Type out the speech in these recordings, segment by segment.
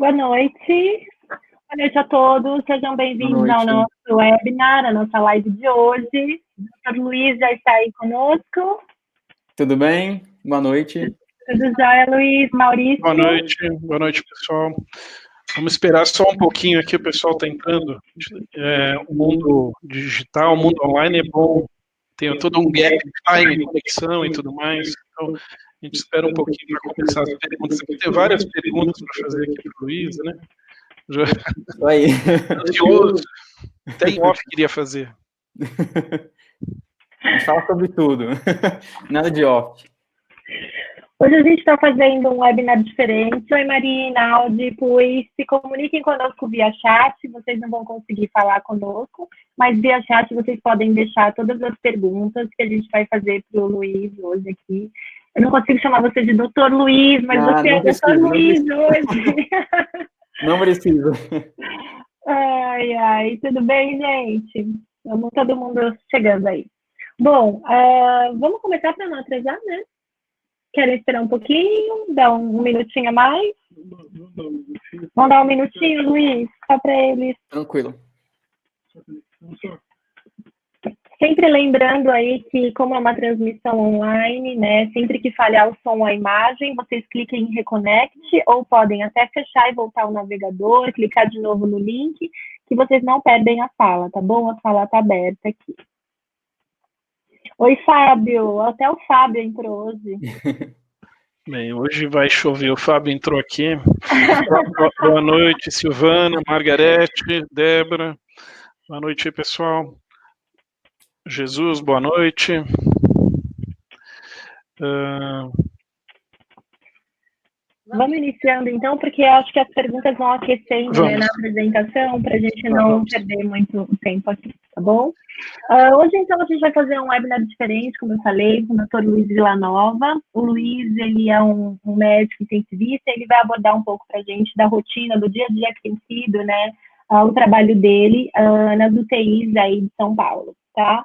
Boa noite. Boa noite a todos. Sejam bem-vindos ao nosso webinar, a nossa live de hoje. O Dr. Luiz já está aí conosco. Tudo bem? Boa noite. Tudo jóia, Luiz? Maurício? Boa noite, pessoal. Vamos esperar só um pouquinho aqui, o pessoal está entrando. O mundo digital, o mundo online é bom, tem todo um gap de time, conexão e tudo mais. Então, a gente espera um pouquinho para começar as perguntas. Tem várias perguntas para fazer aqui para o Luiz, né? Aí. Ansioso. Tem off que queria fazer. A gente fala sobre tudo. Nada de off. Hoje a gente está fazendo um webinar diferente. Oi, Maria, Inaldi, pois se comuniquem conosco via chat. Vocês não vão conseguir falar conosco, mas via chat vocês podem deixar todas as perguntas que a gente vai fazer para o Luiz hoje aqui. Eu não consigo chamar você de Dr. Luiz, mas você é Dr. Luiz hoje. Não precisa. Ai, tudo bem, gente? Vamos todo mundo chegando aí. Bom, vamos começar para não atrasar, né? Querem esperar um pouquinho? Dar um minutinho a mais? Vamos dar um minutinho, Luiz? Só para eles. Tranquilo. Sempre lembrando aí que, como é uma transmissão online, né, sempre que falhar o som ou a imagem, vocês cliquem em Reconnect, ou podem até fechar e voltar o navegador, clicar de novo no link, que vocês não perdem a sala, tá bom? A sala está aberta aqui. Oi, Fábio. Até o Fábio entrou hoje. Bem, hoje vai chover. O Fábio entrou aqui. Boa noite, Silvana, Margarete, Débora. Boa noite aí, pessoal. Jesus, boa noite. Vamos iniciando, então, porque acho que as perguntas vão aquecendo, né, na apresentação, para a gente não perder muito tempo aqui, tá bom? Hoje, então, a gente vai fazer um webinar diferente, como eu falei, com o Dr. Luiz Villanova. O Luiz, ele é um médico intensivista, ele vai abordar um pouco para a gente da rotina, do dia a dia que tem sido, né, o trabalho dele nas UTIs aí de São Paulo, tá?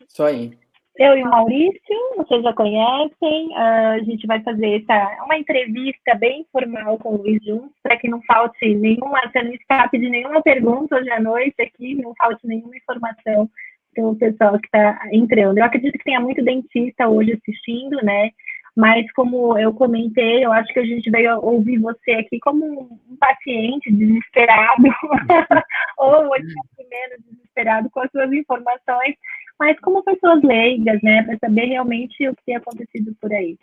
Isso aí. Eu e o Maurício, vocês já conhecem, a gente vai fazer uma entrevista bem informal com o Luiz juntos, para que não falte nenhuma, você não escape de nenhuma pergunta hoje à noite aqui, não falte nenhuma informação para o pessoal que está entrando. Eu acredito que tenha muito dentista hoje assistindo, né? Mas como eu comentei, eu acho que a gente veio ouvir você aqui como um paciente desesperado, ou menos desesperado com as suas informações, mas como pessoas leigas, né, para saber realmente o que tem acontecido por aí.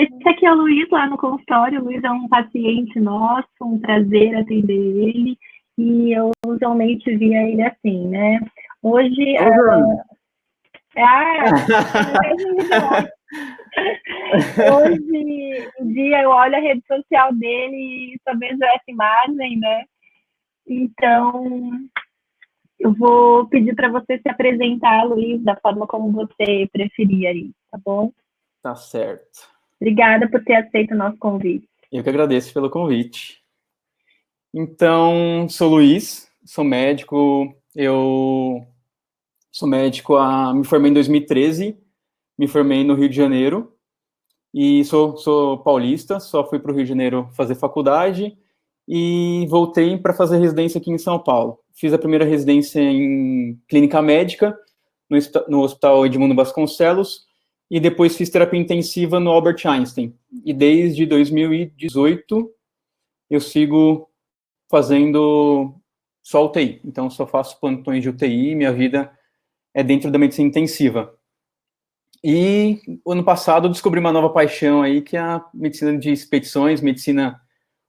Esse aqui é o Luiz, lá no consultório. O Luiz é um paciente nosso, um prazer atender ele, e eu usualmente via ele assim, né. Hoje... Hoje em dia eu olho a rede social dele e só vejo essa imagem, né, então... Eu vou pedir para você se apresentar, Luiz, da forma como você preferir aí, tá bom? Tá certo. Obrigada por ter aceito o nosso convite. Eu que agradeço pelo convite. Então, sou Luiz, sou médico, me formei em 2013, me formei no Rio de Janeiro, e sou paulista, só fui para o Rio de Janeiro fazer faculdade, e voltei para fazer residência aqui em São Paulo. Fiz a primeira residência em clínica médica, no Hospital Edmundo Vasconcelos, e depois fiz terapia intensiva no Albert Einstein. E desde 2018, eu sigo fazendo só UTI. Então, só faço plantões de UTI, minha vida é dentro da medicina intensiva. E, ano passado, eu descobri uma nova paixão aí, que é a medicina de expedições, medicina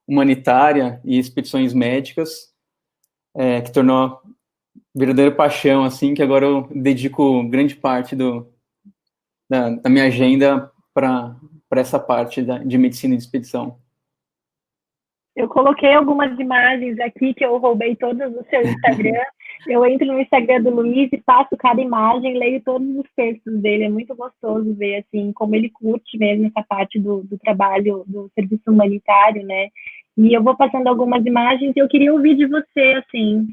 humanitária e expedições médicas, que tornou verdadeira paixão, assim, que agora eu dedico grande parte da minha agenda para essa parte de medicina de expedição. Eu coloquei algumas imagens aqui que eu roubei todas do seu Instagram. Eu entro no Instagram do Luiz e passo cada imagem, leio todos os textos dele. É muito gostoso ver, assim, como ele curte mesmo essa parte do trabalho, do serviço humanitário, né? E eu vou passando algumas imagens e eu queria ouvir de você, assim,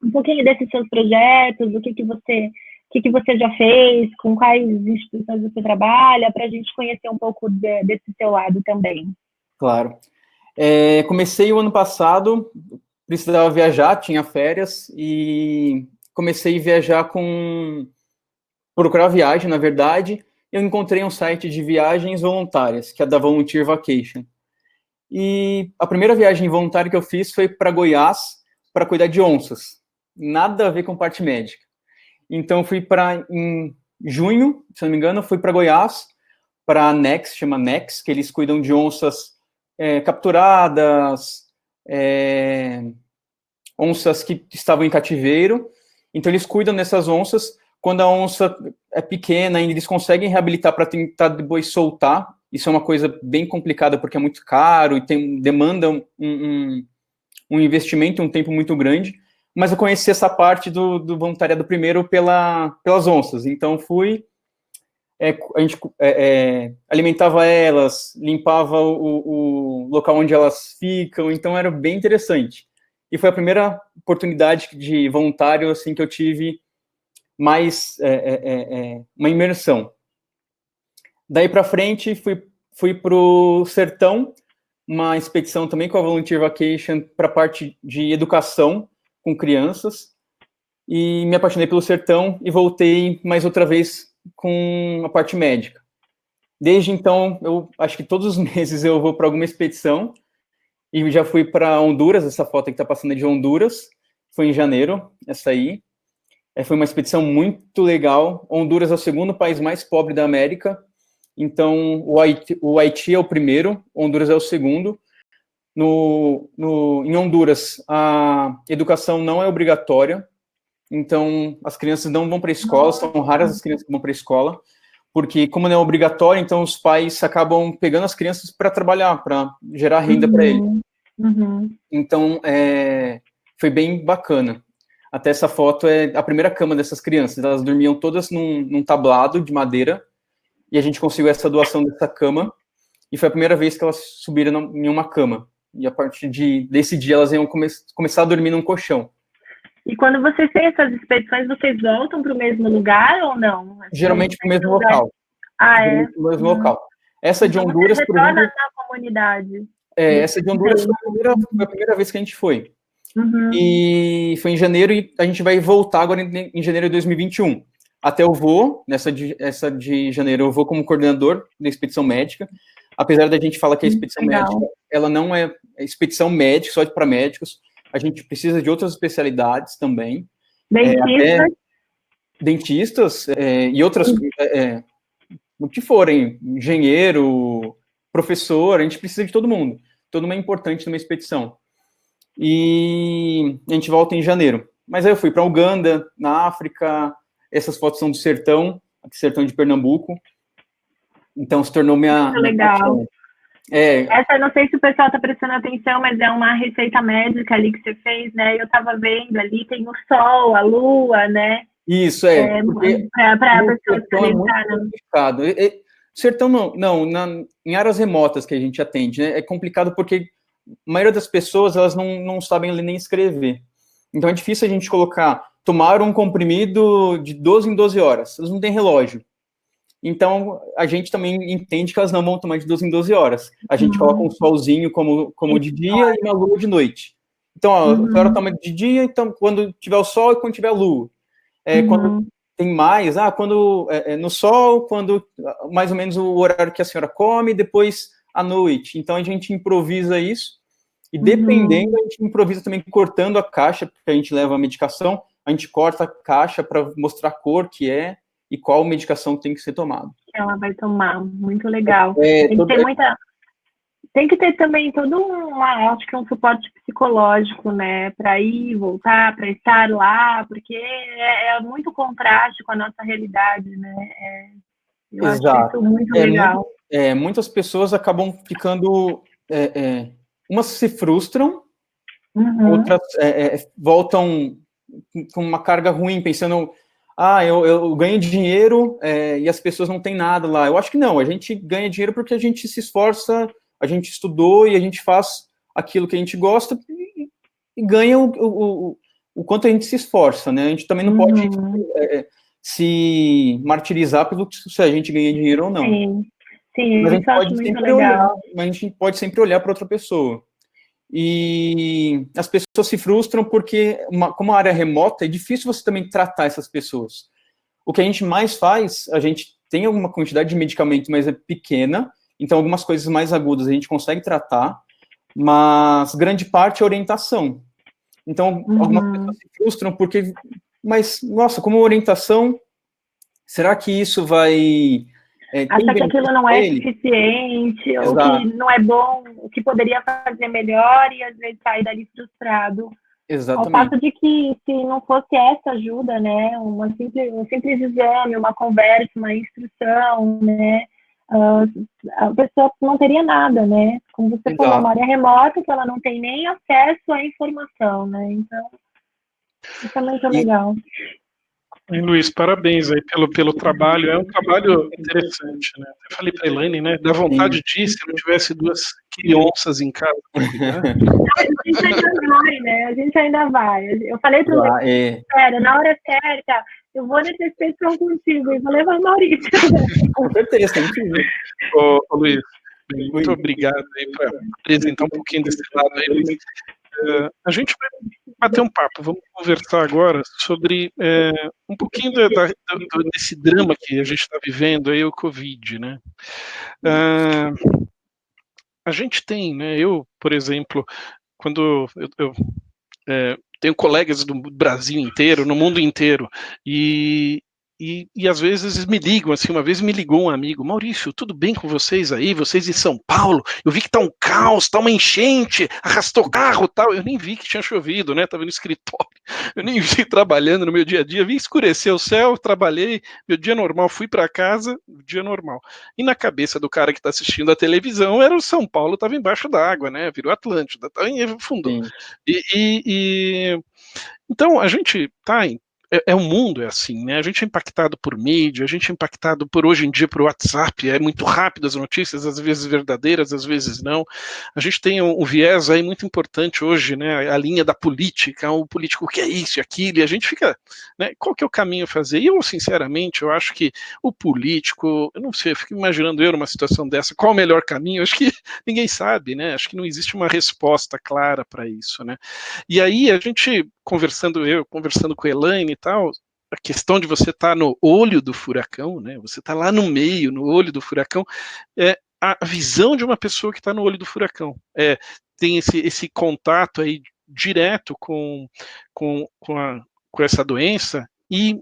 um pouquinho desses seus projetos, do que você que você já fez, com quais instituições você trabalha, para a gente conhecer um pouco desse seu lado também. Claro. Comecei o ano passado, precisava viajar, tinha férias, e comecei a viajar procurar viagem, na verdade. Eu encontrei um site de viagens voluntárias, que é da Volunteer Vacation. E a primeira viagem voluntária que eu fiz foi para Goiás, para cuidar de onças. Nada a ver com parte médica. Então, em junho, se não me engano, fui para Goiás, para a NEX, chama NEX, que eles cuidam de onças capturadas, onças que estavam em cativeiro. Então, eles cuidam dessas onças. Quando a onça é pequena, ainda eles conseguem reabilitar para tentar depois soltar. Isso é uma coisa bem complicada, porque é muito caro e demanda um investimento, um tempo muito grande. Mas eu conheci essa parte do voluntariado primeiro pelas onças. Então, a gente alimentava elas, limpava o local onde elas ficam, então era bem interessante. E foi a primeira oportunidade de voluntário assim, que eu tive mais uma imersão. Daí para frente, fui para o Sertão, uma expedição também com a Volunteer Vacation para a parte de educação com crianças, e me apaixonei pelo Sertão e voltei mais outra vez com a parte médica. Desde então, eu acho que todos os meses eu vou para alguma expedição, e já fui para Honduras, essa foto que está passando é de Honduras, foi em janeiro, essa aí. Foi uma expedição muito legal. Honduras é o segundo país mais pobre da América, então o Haiti é o primeiro, Honduras é o segundo. Em Honduras, a educação não é obrigatória, então as crianças não vão para a escola, são raras as crianças que vão para a escola, porque como não é obrigatório, então os pais acabam pegando as crianças para trabalhar, para gerar renda para eles. Então, foi bem bacana. Até essa foto é a primeira cama dessas crianças, elas dormiam todas num tablado de madeira, e a gente conseguiu essa doação dessa cama, e foi a primeira vez que elas subiram em uma cama. E a partir desse dia, elas iam começar a dormir num colchão. E quando vocês têm essas expedições, vocês voltam para o mesmo lugar ou não? Geralmente para o mesmo local. Geralmente para o mesmo local. Essa de Honduras, por exemplo... na comunidade. Essa de Honduras foi a primeira vez que a gente foi. E foi em janeiro, e a gente vai voltar agora em janeiro de 2021. Até eu vou, essa de janeiro, eu vou como coordenador da expedição médica. Apesar da gente falar que a expedição médica, ela não é expedição médica, só para médicos. A gente precisa de outras especialidades também. Dentistas e outras, o que forem, engenheiro, professor, a gente precisa de todo mundo. Todo mundo é importante numa expedição. E a gente volta em janeiro. Mas aí eu fui para Uganda, na África, essas fotos são do sertão de Pernambuco. Então se tornou minha... Legal. Essa, não sei se o pessoal está prestando atenção, mas é uma receita médica ali que você fez, né? Eu estava vendo ali, tem o sol, a lua, né? Isso, para a pessoa se alimentar, né? Complicado. Sertão em áreas remotas que a gente atende, né? É complicado porque a maioria das pessoas, elas não sabem ler nem escrever. Então é difícil a gente tomar um comprimido de 12 em 12 horas. Eles não têm relógio. Então, a gente também entende que elas não vão tomar de 12 em 12 horas. A gente coloca um solzinho como de dia e uma lua de noite. Então, a senhora toma de dia, então, quando tiver o sol e quando tiver a lua. Quando tem mais, no sol, quando mais ou menos o horário que a senhora come, depois à noite. Então, a gente improvisa isso. E dependendo, a gente improvisa também cortando a caixa, porque a gente leva a medicação, a gente corta a caixa para mostrar a cor que é e qual medicação tem que ser tomada. Ela vai tomar, muito legal. Tem que ter também acho que um suporte psicológico, né, para ir, voltar, para estar lá, porque é muito contraste com a nossa realidade, né? Eu acho isso muito legal. Muitas pessoas acabam ficando... umas se frustram, outras voltam com uma carga ruim, pensando... eu ganho dinheiro e as pessoas não têm nada lá. Eu acho que não, a gente ganha dinheiro porque a gente se esforça, a gente estudou e a gente faz aquilo que a gente gosta e ganha o quanto a gente se esforça, né? A gente também não pode se martirizar pelo que se a gente ganha dinheiro ou não. Sim, mas isso eu acho muito legal. Mas a gente pode sempre olhar para outra pessoa. E as pessoas se frustram porque, como a área remota, é difícil você também tratar essas pessoas. O que a gente mais faz, a gente tem alguma quantidade de medicamento, mas é pequena, então algumas coisas mais agudas a gente consegue tratar, mas grande parte é orientação. Então, algumas pessoas se frustram porque, mas, nossa, como orientação, será que isso vai... Acha que aquilo não é suficiente, ou que não é bom, o que poderia fazer melhor, e às vezes sai dali frustrado. Exatamente. Ao passo de que, se não fosse essa ajuda, né, um simples exame, uma conversa, uma instrução, né, a pessoa não teria nada, né? Como você falou, uma área remota que ela não tem nem acesso à informação, né? Então, isso é muito legal. Luiz, parabéns aí pelo trabalho. É um trabalho interessante, né? Eu falei para a Elaine, né? Dá vontade de ir se não tivesse 2 crianças em casa. A gente ainda vai, né? A gente ainda vai. Eu falei para o sério, na hora certa, eu vou nessa inspeção contigo e vou levar o Maurício. Com certeza, tem que ir. Ô, Luiz, muito obrigado aí por apresentar um pouquinho desse lado aí, Luiz. A gente vai bater um papo, vamos conversar agora sobre um pouquinho desse drama que a gente está vivendo aí, o Covid, né? A gente tem, né? Eu, por exemplo, quando eu tenho colegas do Brasil inteiro, no mundo inteiro, e às vezes me ligam, assim, uma vez me ligou um amigo, Maurício, tudo bem com vocês aí? Vocês em São Paulo? Eu vi que tá um caos, tá uma enchente, arrastou carro e tal. Eu nem vi que tinha chovido, né? Tava no escritório, eu nem vi trabalhando no meu dia a dia, vi escurecer o céu, trabalhei, meu dia normal, fui para casa, dia normal. E na cabeça do cara que tá assistindo a televisão, era o São Paulo, tava embaixo d'água, né? Virou Atlântida, afundou. Então, a gente tá em o mundo é assim, né? A gente é impactado por mídia, a gente é impactado por, hoje em dia, por WhatsApp, é muito rápido as notícias, às vezes verdadeiras, às vezes não. A gente tem um viés aí muito importante hoje, né? A linha da política, o político que é isso e aquilo, e a gente fica, né? Qual que é o caminho a fazer? E eu, sinceramente, eu acho que o político, eu não sei, eu fico imaginando eu numa situação dessa, qual o melhor caminho? Eu acho que ninguém sabe, né? Acho que não existe uma resposta clara para isso, né? E aí a gente conversando com a Elaine e tal, a questão de você estar no olho do furacão, né? Você está lá no meio, no olho do furacão, é a visão de uma pessoa que está no olho do furacão. Tem esse contato aí direto com essa doença e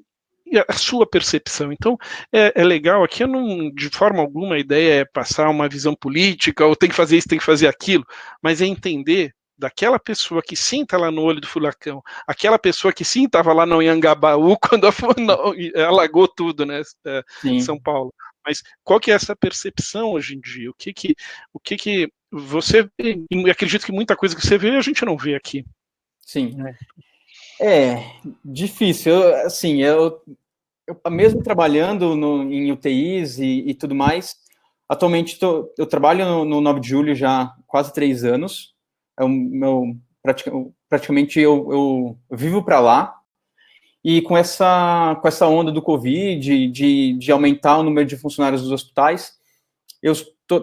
a sua percepção. Então, é legal, aqui eu não, de forma alguma, a ideia é passar uma visão política, ou tem que fazer isso, tem que fazer aquilo, mas é entender daquela pessoa que sim está lá no olho do furacão, aquela pessoa que sim estava lá no Anhangabaú quando alagou tudo, né, São Paulo. Mas qual que é essa percepção hoje em dia? O que você, e acredito que muita coisa que você vê, a gente não vê aqui. Sim. Difícil. Assim, eu mesmo trabalhando em UTIs e tudo mais, atualmente eu trabalho no 9 de julho já há quase 3 anos. Praticamente eu vivo para lá, e com essa onda do Covid, de aumentar o número de funcionários dos hospitais, eu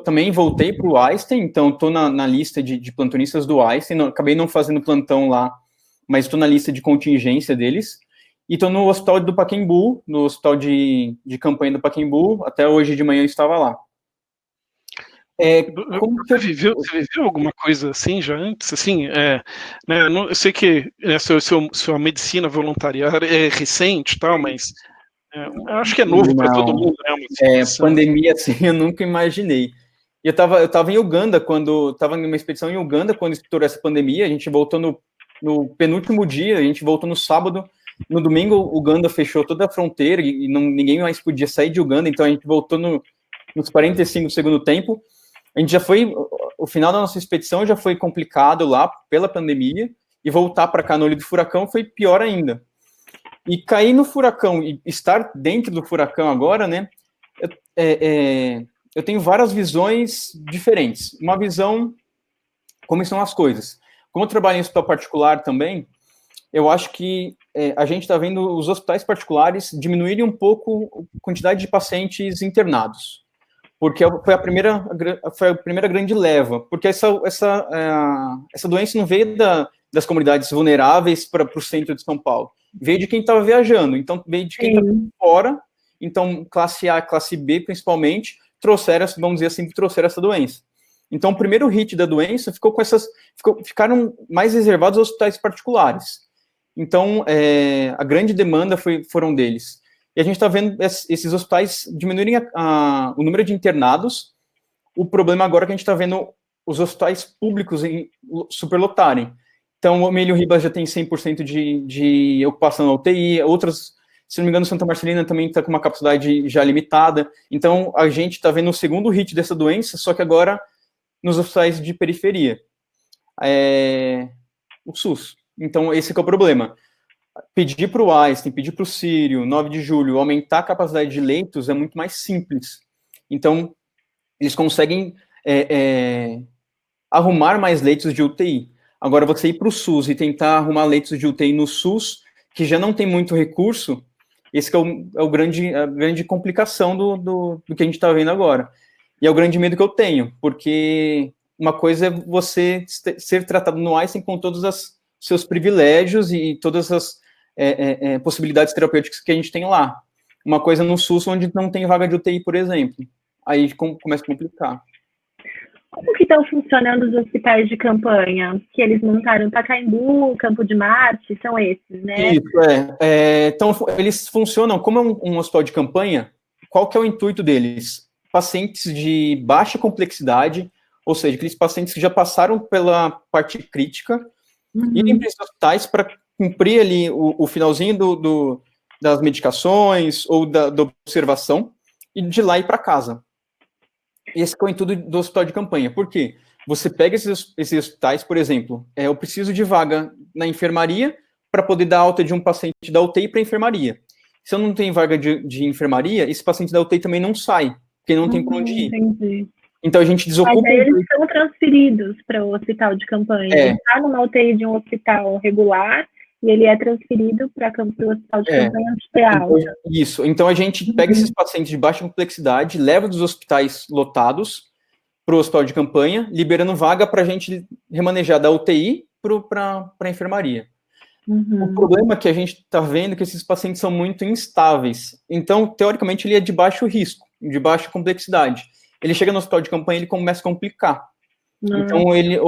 também voltei para o Einstein, então estou na lista de plantonistas do Einstein, acabei não fazendo plantão lá, mas estou na lista de contingência deles, e estou no hospital do Pacaembu, no hospital de campanha do Pacaembu, até hoje de manhã eu estava lá. Você viveu alguma coisa assim já antes? Assim, né, eu sei que sua medicina voluntária é recente, tal, mas eu acho que é novo para todo mundo, né? Pandemia, assim, eu nunca imaginei. Eu estava em Uganda estava numa expedição em Uganda quando estourou essa pandemia. A gente voltou no penúltimo dia, a gente voltou no sábado. No domingo, Uganda fechou toda a fronteira e ninguém mais podia sair de Uganda. Então a gente voltou nos 45 do segundo tempo. A gente o final da nossa expedição já foi complicado lá pela pandemia, e voltar para cá no olho do furacão foi pior ainda. E cair no furacão e estar dentro do furacão agora, né? Eu tenho várias visões diferentes. Uma visão, como estão as coisas. Como eu trabalho em hospital particular também, eu acho que a gente está vendo os hospitais particulares diminuírem um pouco a quantidade de pacientes internados, porque foi a primeira grande leva, porque essa doença não veio das comunidades vulneráveis para o centro de São Paulo, veio de quem estava viajando, então veio de quem estava fora, então classe A, classe B principalmente, vamos dizer assim, trouxeram essa doença. Então o primeiro hit da doença ficaram mais reservados aos hospitais particulares. Então, a grande demanda foram deles. E a gente está vendo esses hospitais diminuírem o número de internados. O problema agora é que a gente está vendo os hospitais públicos superlotarem. Então, o Emílio Ribas já tem 100% de ocupação na UTI, outras, se não me engano, Santa Marcelina também está com uma capacidade já limitada. Então, a gente está vendo o segundo hit dessa doença, só que agora nos hospitais de periferia. O SUS. Então, esse que é o problema. Pedir para o Einstein, pedir para o Sírio, 9 de julho, aumentar a capacidade de leitos é muito mais simples. Então, eles conseguem arrumar mais leitos de UTI. Agora, você ir para o SUS e tentar arrumar leitos de UTI no SUS, que já não tem muito recurso, esse que é a grande complicação do que a gente está vendo agora. E é o grande medo que eu tenho, porque uma coisa é você ser tratado no Einstein com todos os seus privilégios e todas as possibilidades terapêuticas que a gente tem lá. Uma coisa no SUS onde não tem vaga de UTI, por exemplo. Aí começa a complicar. Como que estão funcionando os hospitais de campanha? Que eles montaram Pacaembu, Campo de Marte, são esses, né? Isso, então, eles funcionam como um hospital de campanha. Qual que é o intuito deles? Pacientes de baixa complexidade, ou seja, aqueles pacientes que já passaram pela parte crítica, irem para esses hospitais para cumprir ali o finalzinho das medicações ou da observação, e de lá ir para casa. Esse é o intuito do hospital de campanha. Por quê? Você pega esses hospitais, por exemplo, eu preciso de vaga na enfermaria para poder dar alta de um paciente da UTI para a enfermaria. Se eu não tenho vaga de enfermaria, esse paciente da UTI também não sai, porque não tem para onde ir. Entendi. Então a gente desocupa... Mas aí eles são transferidos para o hospital de campanha. Ele está numa UTI de um hospital regular e ele é transferido para o hospital de campanha antes de ter alta. Então, isso. Então a gente pega esses pacientes de baixa complexidade, leva dos hospitais lotados para o hospital de campanha, liberando vaga para a gente remanejar da UTI para a enfermaria. O problema é que a gente está vendo é que esses pacientes são muito instáveis. Então, teoricamente, ele é de baixo risco, de baixa complexidade. Ele chega no hospital de campanha, ele começa a complicar. Então, ele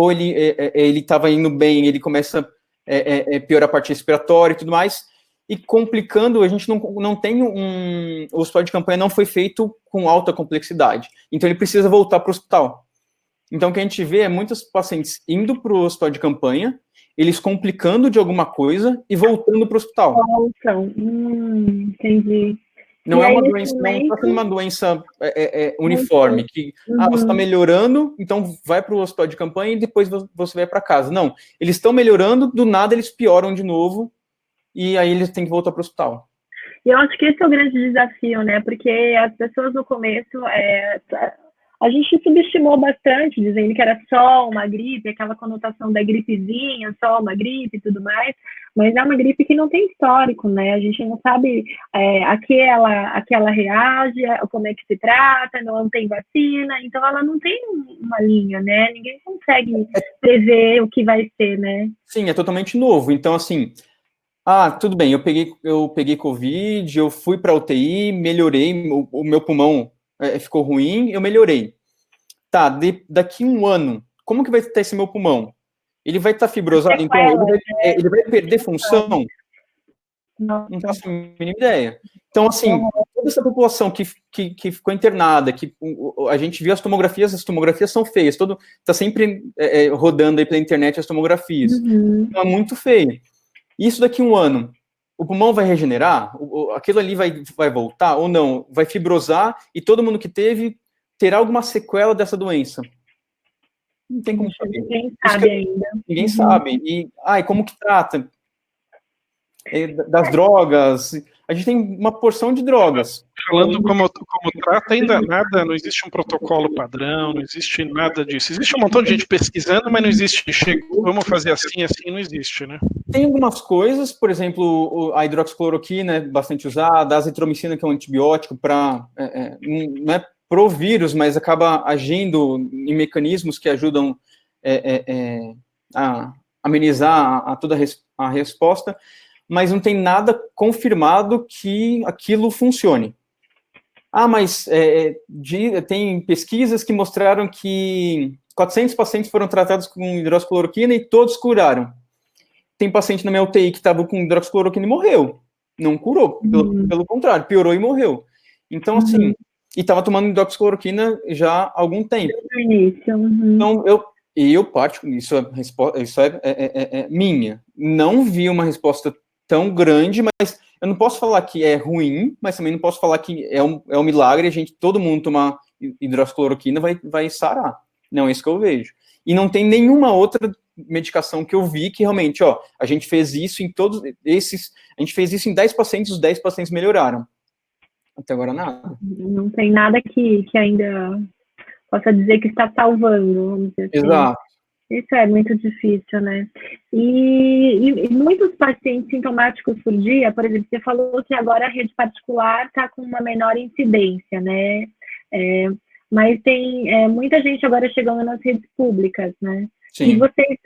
estava indo bem, ele começa a piorar a parte respiratória e tudo mais, e complicando, a gente não tem o hospital de campanha não foi feito com alta complexidade. Então, ele precisa voltar para o hospital. Então, o que a gente vê é muitos pacientes indo para o hospital de campanha, eles complicando de alguma coisa e voltando para o hospital. Entendi. Não é uma doença, não está sendo uma doença uniforme, que você está melhorando, então vai para o hospital de campanha e depois você vai para casa. Não, eles estão melhorando, do nada eles pioram de novo, e aí eles têm que voltar para o hospital. E eu acho que esse é o grande desafio, né? Porque as pessoas no começo, a gente subestimou bastante, dizendo que era só uma gripe, aquela conotação da gripezinha, só uma gripe e tudo mais, mas é uma gripe que não tem histórico, né? A gente não sabe a que ela reage, como é que se trata, não tem vacina, então ela não tem uma linha, né? Ninguém consegue prever o que vai ser, né? Sim, é totalmente novo. Então, assim, tudo bem, eu peguei Covid, eu fui para a UTI, melhorei, o meu pulmão ficou ruim, eu melhorei. Tá, daqui um ano, como que vai estar esse meu pulmão? Ele vai estar fibrosado, então ele vai perder função? Não faço a mínima ideia. Então, assim, toda essa população que ficou internada, que a gente viu as tomografias são feias, tá sempre rodando aí pela internet as tomografias. Então, é muito feio. Isso daqui um ano, o pulmão vai regenerar? Aquilo ali vai voltar ou não? Vai fibrosar e todo mundo que teve terá alguma sequela dessa doença? Não tem como saber. Ninguém sabe ainda. Ninguém sabe. E como que trata? das drogas. A gente tem uma porção de drogas. Falando como trata, ainda nada, não existe um protocolo padrão, não existe nada disso. Existe um montão de gente pesquisando, mas não existe, chegou, vamos fazer assim, não existe, né? Tem algumas coisas, por exemplo, a hidroxicloroquina é bastante usada, a azitromicina, que é um antibiótico para, não é pro vírus, mas acaba agindo em mecanismos que ajudam a amenizar toda a resposta, mas não tem nada confirmado que aquilo funcione. Mas tem pesquisas que mostraram que 400 pacientes foram tratados com hidroxicloroquina e todos curaram. Tem paciente na minha UTI que estava com hidroxicloroquina e morreu. Não curou, pelo contrário, piorou e morreu. Então, assim, e estava tomando hidroxicloroquina já há algum tempo. Então, isso é minha. Não vi uma resposta tão grande, mas eu não posso falar que é ruim, mas também não posso falar que é um milagre, todo mundo tomar hidroxicloroquina vai sarar. Não é isso que eu vejo. E não tem nenhuma outra medicação que eu vi que realmente, a gente fez isso em todos esses, a gente fez isso em 10 pacientes, os 10 pacientes melhoraram. Até agora nada. Não tem nada que ainda possa dizer que está salvando, vamos dizer assim. Exato. Isso é muito difícil, né? E muitos pacientes sintomáticos por dia, por exemplo, você falou que agora a rede particular está com uma menor incidência, né? Mas tem muita gente agora chegando nas redes públicas, né? Sim. E vocês,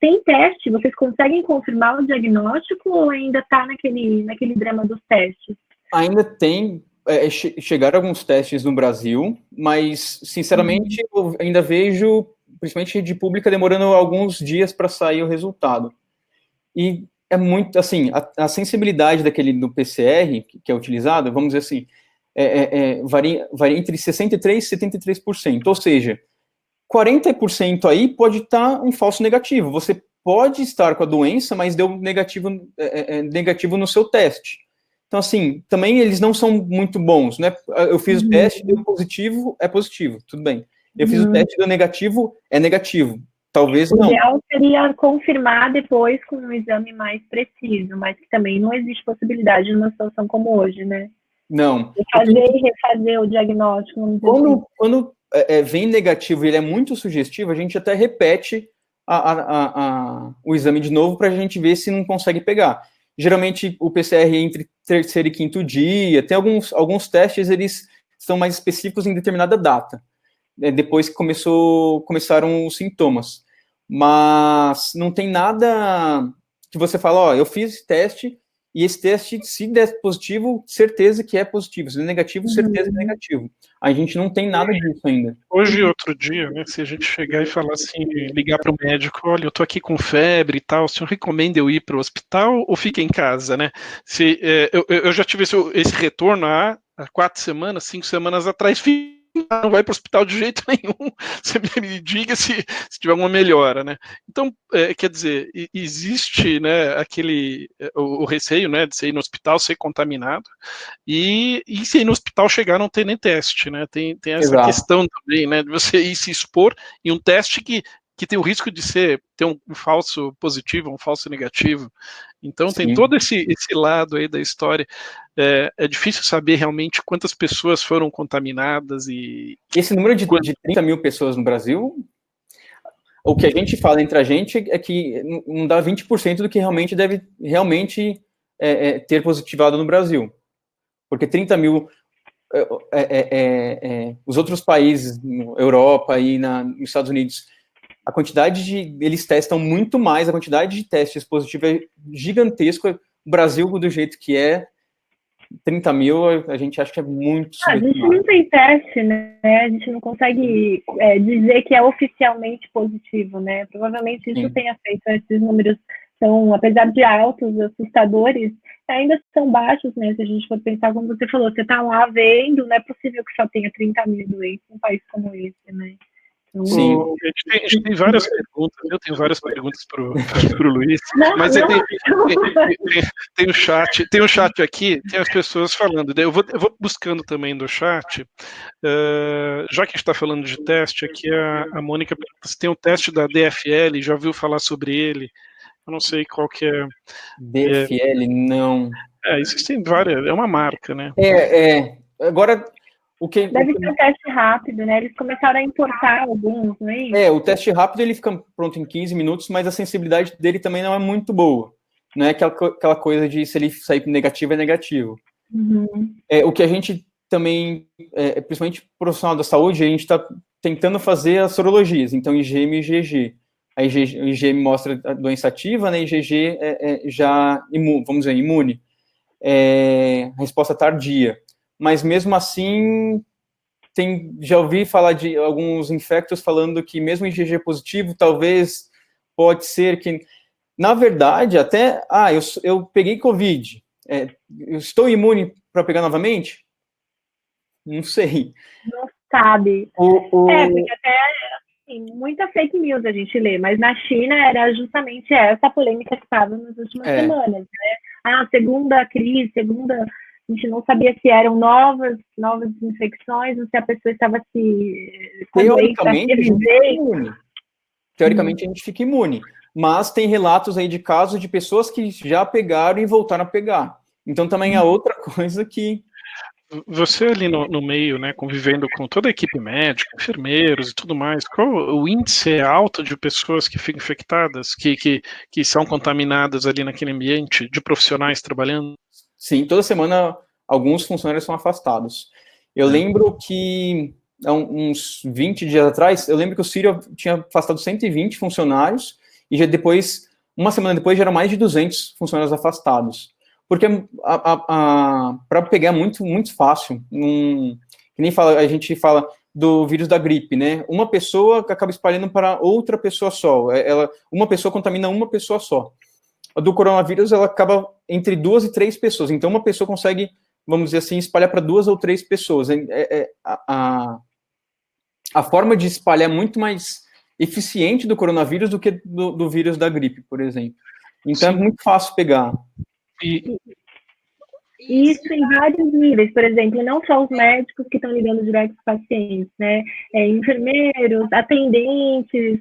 tem teste? Vocês conseguem confirmar o diagnóstico ou ainda está naquele drama dos testes? Ainda tem, chegaram alguns testes no Brasil, mas, sinceramente, eu ainda vejo, principalmente rede pública, demorando alguns dias para sair o resultado. E é muito, assim, a sensibilidade do PCR, que é utilizado, vamos dizer assim, varia entre 63% e 73%, ou seja, 40% aí pode estar um falso negativo. Você pode estar com a doença, mas deu negativo no seu teste. Então, assim, também eles não são muito bons, né? Eu fiz o teste, deu positivo, é positivo, tudo bem. Eu fiz o teste, deu negativo, é negativo. Talvez não. O ideal seria confirmar depois com um exame mais preciso, mas que também não existe possibilidade numa situação como hoje, né? Não. Fazer e refazer o diagnóstico. Quando vem negativo e ele é muito sugestivo, a gente até repete o exame de novo para a gente ver se não consegue pegar. Geralmente, o PCR entre terceiro e quinto dia, tem alguns testes, eles são mais específicos em determinada data, depois que começaram os sintomas. Mas não tem nada que você fala, eu fiz esse teste, e esse teste, se der positivo, certeza que é positivo. Se der negativo, certeza que é negativo. A gente não tem nada disso ainda. Hoje, outro dia, né, se a gente chegar e falar assim, ligar para o médico, olha, eu tô aqui com febre e tal, o senhor recomenda eu ir para o hospital ou fica em casa, né? Eu já tive esse retorno há 4 semanas, 5 semanas atrás, não vai para o hospital de jeito nenhum, você me diga se tiver alguma melhora, né? Então, quer dizer, existe, né, o receio, né, de você ir no hospital, ser contaminado, e se ir no hospital chegar não ter nem teste, né? Tem essa questão também, né, de você ir se expor em um teste que tem o risco de ter um falso positivo, um falso negativo. Então, tem todo esse lado aí da história. É difícil saber realmente quantas pessoas foram contaminadas e... Esse número de 30 mil pessoas no Brasil, o que a gente fala entre a gente é que não dá 20% do que realmente deve ter positivado no Brasil. Porque 30 mil... os outros países, Europa e nos Estados Unidos, a quantidade eles testam muito mais, a quantidade de testes positivos é gigantesca. O Brasil, do jeito que é, 30 mil, a gente acha que é muito. A gente não tem teste, né? A gente não consegue dizer que é oficialmente positivo, né? Provavelmente isso tenha feito. Esses números são, apesar de altos, assustadores, ainda são baixos, né? Se a gente for pensar, como você falou, você está lá vendo, não é possível que só tenha 30 mil doentes num país como esse, né? Sim. A gente tem várias perguntas, eu tenho várias perguntas para o Luiz, mas tem um chat aqui, tem as pessoas falando, eu vou buscando também do chat, já que a gente está falando de teste, aqui a Mônica pergunta se tem um teste da DFL, já ouviu falar sobre ele? Eu não sei qual que é. DFL, não. Existem várias, é uma marca, né? Agora, o que... Deve ser um teste rápido, né? Eles começaram a importar alguns, não é isso? O teste rápido, ele fica pronto em 15 minutos, mas a sensibilidade dele também não é muito boa. Não é aquela coisa de se ele sair negativo, é negativo. Uhum. O que a gente também, principalmente profissional da saúde, a gente está tentando fazer as sorologias, então IgM e IgG. A IgM mostra a doença ativa, né? IgG já imune, vamos dizer, imune. Resposta tardia. Mas mesmo assim, já ouvi falar de alguns infectos falando que mesmo IgG positivo, talvez pode ser que, na verdade, até, eu peguei Covid, eu estou imune para pegar novamente? Não sei. Não sabe. Porque até assim, muita fake news a gente lê, mas na China era justamente essa polêmica que estava nas últimas semanas, né? Segunda crise, a gente não sabia se eram novas infecções ou se a pessoa estava Teoricamente, a gente fica imune. Mas tem relatos aí de casos de pessoas que já pegaram e voltaram a pegar. Então também é outra coisa que... Você ali no meio, né, convivendo com toda a equipe médica, enfermeiros e tudo mais, qual o índice alto de pessoas que ficam infectadas, que são contaminadas ali naquele ambiente, de profissionais trabalhando? Sim, toda semana alguns funcionários são afastados. Eu lembro que, há uns 20 dias atrás, eu lembro que o Sírio tinha afastado 120 funcionários, e já depois, uma semana depois, já eram mais de 200 funcionários afastados. Porque para pegar é muito, muito fácil. Que nem a gente fala do vírus da gripe, né? Uma pessoa que acaba espalhando para outra pessoa só. Uma pessoa contamina uma pessoa só. A do coronavírus, ela acaba entre 2 e 3 pessoas. Então, uma pessoa consegue, vamos dizer assim, espalhar para 2 ou 3 pessoas. A forma de espalhar é muito mais eficiente do coronavírus do que do vírus da gripe, por exemplo. Então, é muito fácil pegar. Isso em vários níveis, por exemplo, não só os médicos que estão lidando direto com os pacientes, né? Enfermeiros, atendentes.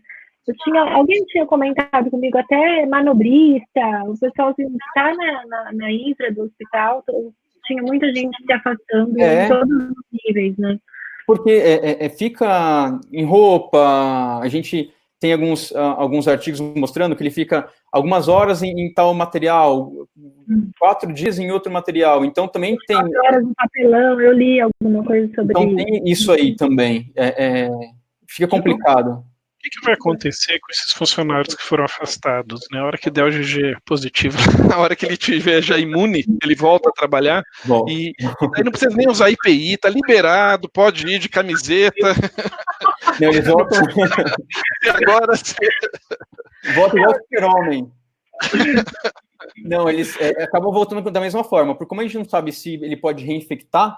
Alguém tinha comentado comigo, até manobrista, o pessoal que está na infra do hospital, tinha muita gente se afastando em todos os níveis, né? Porque fica em roupa, a gente tem alguns artigos mostrando que ele fica algumas horas em tal material, 4 dias em outro material, então também tem... 4 horas no papelão, eu li alguma coisa sobre isso. Então tem isso aí também, fica complicado. O que vai acontecer com esses funcionários que foram afastados? Na hora que der o GG positivo, na hora que ele tiver já imune, ele volta a trabalhar. E aí não precisa nem usar IPI, tá liberado, pode ir de camiseta. Não, eles voltam. E agora volta igual o super-homem. Não, eles acabam voltando da mesma forma, porque como a gente não sabe se ele pode reinfectar,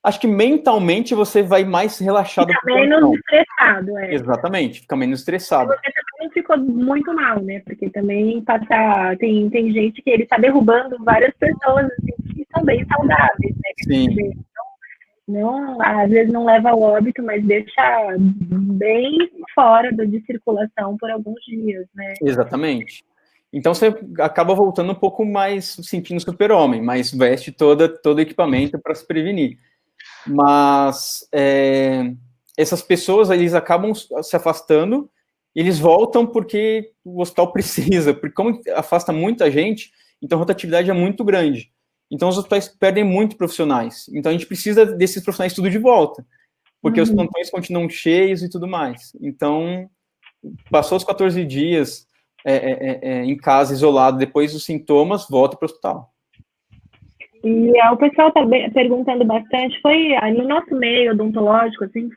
acho que mentalmente você vai mais relaxado. Fica menos estressado, Exatamente, fica menos estressado. Você também ficou muito mal, né? Porque também tem gente que ele tá derrubando várias pessoas assim, que são bem saudáveis, né? Sim. Não, às vezes não leva ao óbito, mas deixa bem fora de circulação por alguns dias, né? Exatamente. Então você acaba voltando um pouco mais sentindo super-homem, mas veste todo o equipamento para se prevenir. Mas essas pessoas, eles acabam se afastando, e eles voltam porque o hospital precisa, porque como afasta muita gente, então a rotatividade é muito grande. Então os hospitais perdem muito profissionais. Então a gente precisa desses profissionais tudo de volta, porque os plantões continuam cheios e tudo mais. Então, passou os 14 dias em casa, isolado, depois dos sintomas, volta para o hospital. E o pessoal está perguntando bastante, no nosso meio odontológico, assim,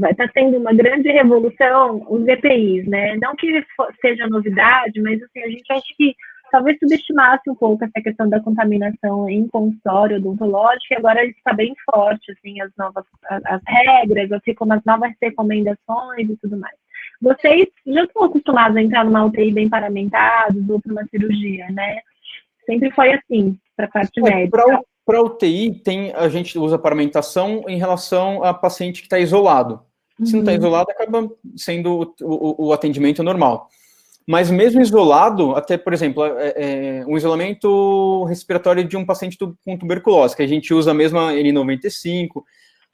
está sendo uma grande revolução os EPIs, né? Não que seja novidade, mas assim, a gente acha que talvez subestimasse um pouco essa questão da contaminação em consultório odontológico, e agora está bem forte, assim, as regras, assim como as novas recomendações e tudo mais. Vocês já estão acostumados a entrar numa UTI bem paramentados ou para uma cirurgia, né? Sempre foi assim, para a parte médica. Para UTI, a gente usa paramentação em relação a paciente que está isolado. Se não está isolado, acaba sendo o atendimento normal. Mas mesmo isolado, até, por exemplo, um isolamento respiratório de um paciente com tuberculose, que a gente usa a mesma N95,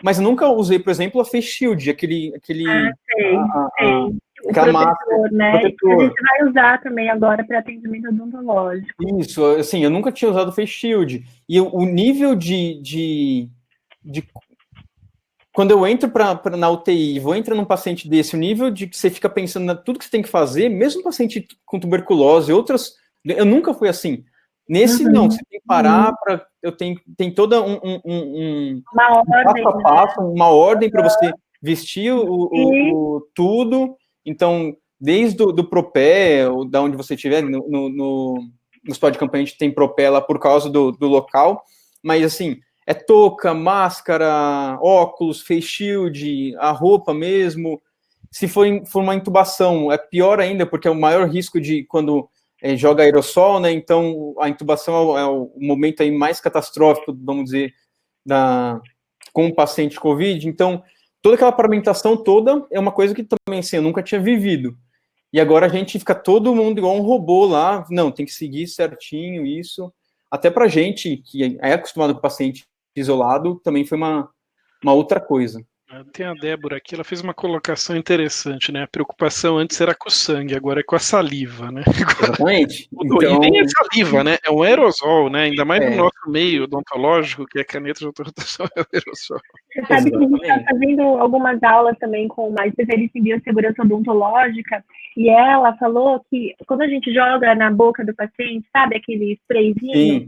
mas eu nunca usei, por exemplo, a face shield, sei. aquela máscara, né? protetor. A gente vai usar também agora para atendimento odontológico. Isso, assim, eu nunca tinha usado face shield. E o nível de quando eu entro na UTI, vou entrar num paciente desse, o nível de que você fica pensando em tudo que você tem que fazer, mesmo paciente com tuberculose, outras, eu nunca fui assim. Nesse, não, você tem que parar, tem toda uma ordem, passo a passo, uma ordem para você vestir o tudo. Então, desde do propé, ou da onde você estiver, no hospital de campanha a gente tem propé lá por causa do local, mas assim, é touca, máscara, óculos, face shield, a roupa mesmo. Se for uma intubação, é pior ainda, porque é o maior risco de quando joga aerossol, né? Então, a intubação é o momento aí mais catastrófico, vamos dizer, com o paciente COVID. Então, toda aquela paramentação toda é uma coisa que também, assim, eu nunca tinha vivido. E agora a gente fica todo mundo igual um robô lá. Não, tem que seguir certinho isso. Até pra gente, que é acostumado com o paciente isolado, também foi uma outra coisa. Tem a Débora aqui, ela fez uma colocação interessante, né? A preocupação antes era com o sangue, agora é com a saliva, né? Exatamente. Então... E nem é saliva, né? É um aerosol, né? Ainda mais no nosso meio odontológico, que é caneta de autorrotação, é o aerosol. Você sabe que a gente está fazendo algumas aulas também com uma especialista em biossegurança odontológica, e ela falou que quando a gente joga na boca do paciente, sabe aquele sprayzinho? Sim.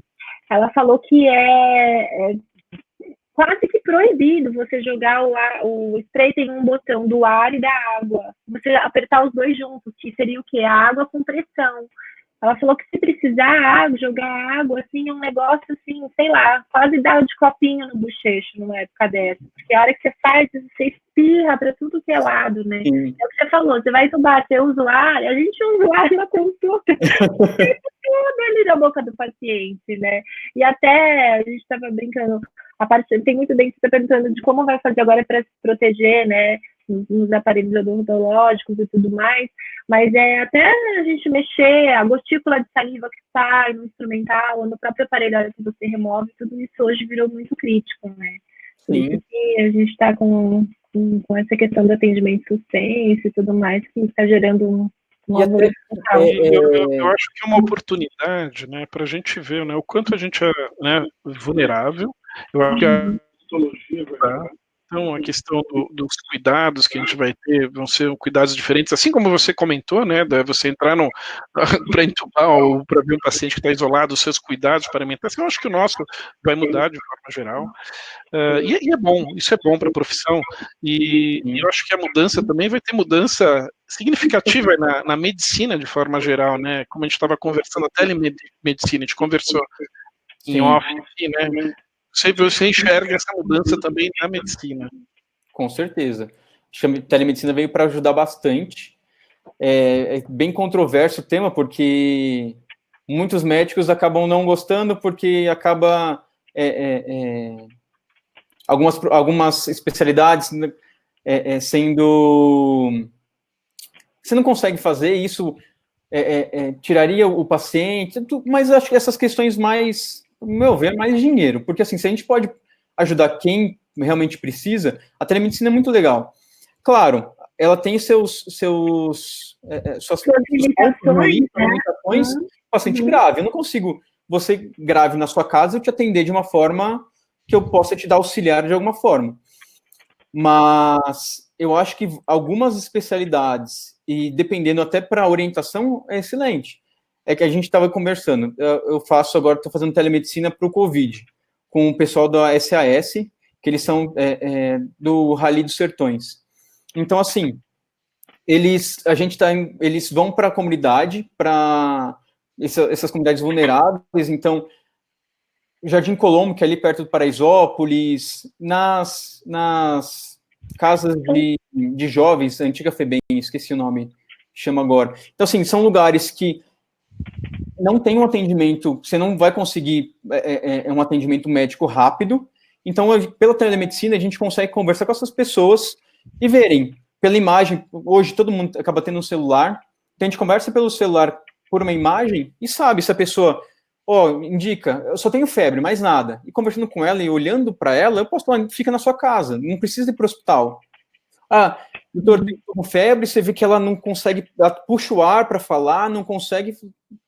Ela falou que é quase que proibido você jogar o spray, tem um botão do ar e da água. Você apertar os dois juntos, que seria o quê? A água com pressão. Ela falou que se precisar jogar água, assim, é um negócio assim, sei lá, quase dá de copinho no bochecho numa época dessa. Porque a hora que você faz, você espirra para tudo que é lado, né? Sim. É o que você falou, você vai entubar, você usa o ar, a gente usa o ar na consulta. Tudo ali na boca do paciente, né? E até a gente estava brincando, tem muito bem que você está perguntando de como vai fazer agora para se proteger, né? Nos aparelhos odontológicos e tudo mais, mas até a gente mexer, a gotícula de saliva que sai no instrumental, ou no próprio aparelho que você remove, tudo isso hoje virou muito crítico, né? Por isso que a gente está com essa questão do atendimento suspense e tudo mais, que está gerando eu acho que é uma oportunidade, né, para a gente ver, né, o quanto a gente é, né, vulnerável. Eu acho que a odontologia vai... Então, a questão dos cuidados que a gente vai ter vão ser cuidados diferentes, assim como você comentou, né, você entrar para entubar ou para ver um paciente que está isolado, os seus cuidados para alimentação, eu acho que o nosso vai mudar de forma geral. E é bom, isso é bom para a profissão, e eu acho que a mudança também vai ter mudança significativa na medicina de forma geral, né, como a gente estava conversando, a telemedicina, a gente conversou em off aqui, né, você enxerga essa mudança também na medicina. Com certeza. A telemedicina veio para ajudar bastante. É bem controverso o tema, porque muitos médicos acabam não gostando, porque acaba algumas especialidades sendo... Você não consegue fazer isso, tiraria o paciente, mas acho que essas questões mais... no meu ver, mais dinheiro, porque assim, se a gente pode ajudar quem realmente precisa, a telemedicina é muito legal. Claro, ela tem suas limitações, paciente grave. Eu não consigo, você grave na sua casa, eu te atender de uma forma que eu possa te dar auxiliar de alguma forma. Mas eu acho que algumas especialidades, e dependendo até para orientação, é excelente. É que a gente estava conversando, eu faço agora, estou fazendo telemedicina para o Covid, com o pessoal da SAS, que eles são do Rally dos Sertões. Então, assim, eles vão para a comunidade, para essas comunidades vulneráveis, então, Jardim Colombo, que é ali perto do Paraisópolis, nas casas de jovens, a antiga FEBEM, esqueci o nome, chama agora. Então, assim, são lugares que não tem um atendimento, você não vai conseguir um atendimento médico rápido, então, pela telemedicina, a gente consegue conversar com essas pessoas e verem pela imagem. Hoje todo mundo acaba tendo um celular, então a gente conversa pelo celular por uma imagem e sabe se a pessoa, indica, eu só tenho febre, mais nada. E conversando com ela e olhando para ela, eu posso falar, fica na sua casa, não precisa ir para o hospital. Ah, doutor, tem febre, você vê que ela não consegue, ela puxa o ar para falar, não consegue,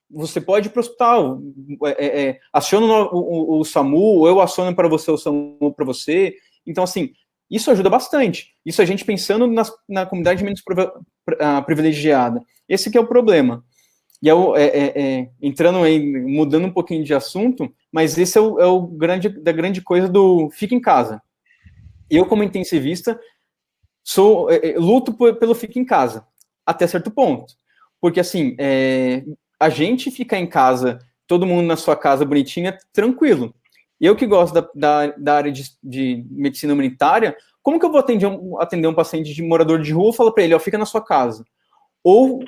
você pode ir para o hospital, aciona o SAMU, ou eu aciono para você o SAMU para você. Então, assim, isso ajuda bastante. Isso a gente pensando na comunidade menos privilegiada. Esse que é o problema. E entrando aí, mudando um pouquinho de assunto, mas esse é da grande coisa do fica em casa. Eu, como intensivista, luto pelo fica em casa, até certo ponto. Porque, assim, a gente ficar em casa, todo mundo na sua casa bonitinha, tranquilo. Eu que gosto da área de medicina humanitária, como que eu vou atender um paciente de morador de rua e falar para ele, fica na sua casa? Ou,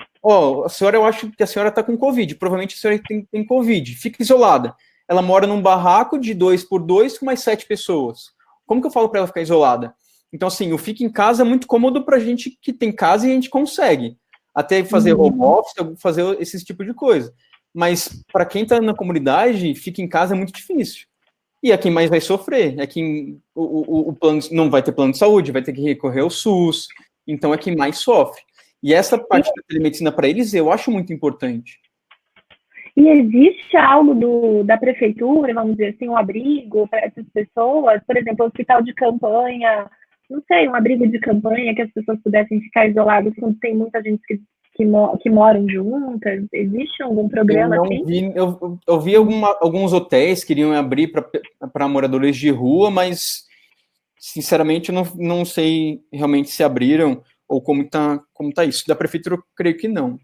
a senhora, eu acho que a senhora está com Covid, provavelmente a senhora tem Covid, fica isolada. Ela mora num barraco de 2x2 com mais 7 pessoas. Como que eu falo para ela ficar isolada? Então, assim, o fica em casa é muito cômodo para a gente que tem casa e a gente consegue. Até fazer home office, fazer esse tipo de coisa. Mas, para quem está na comunidade, fica em casa é muito difícil. E é quem mais vai sofrer. É quem o plano não vai ter plano de saúde, vai ter que recorrer ao SUS. Então, é quem mais sofre. E essa parte da telemedicina para eles eu acho muito importante. E existe algo da prefeitura, vamos dizer assim, um abrigo para essas pessoas? Por exemplo, hospital de campanha, não sei, um abrigo de campanha que as pessoas pudessem ficar isoladas quando tem muita gente que moram juntas? Existe algum programa assim? Eu vi alguns hotéis que queriam abrir para moradores de rua, mas, sinceramente, eu não sei realmente se abriram ou como tá isso. Da prefeitura, eu creio que não.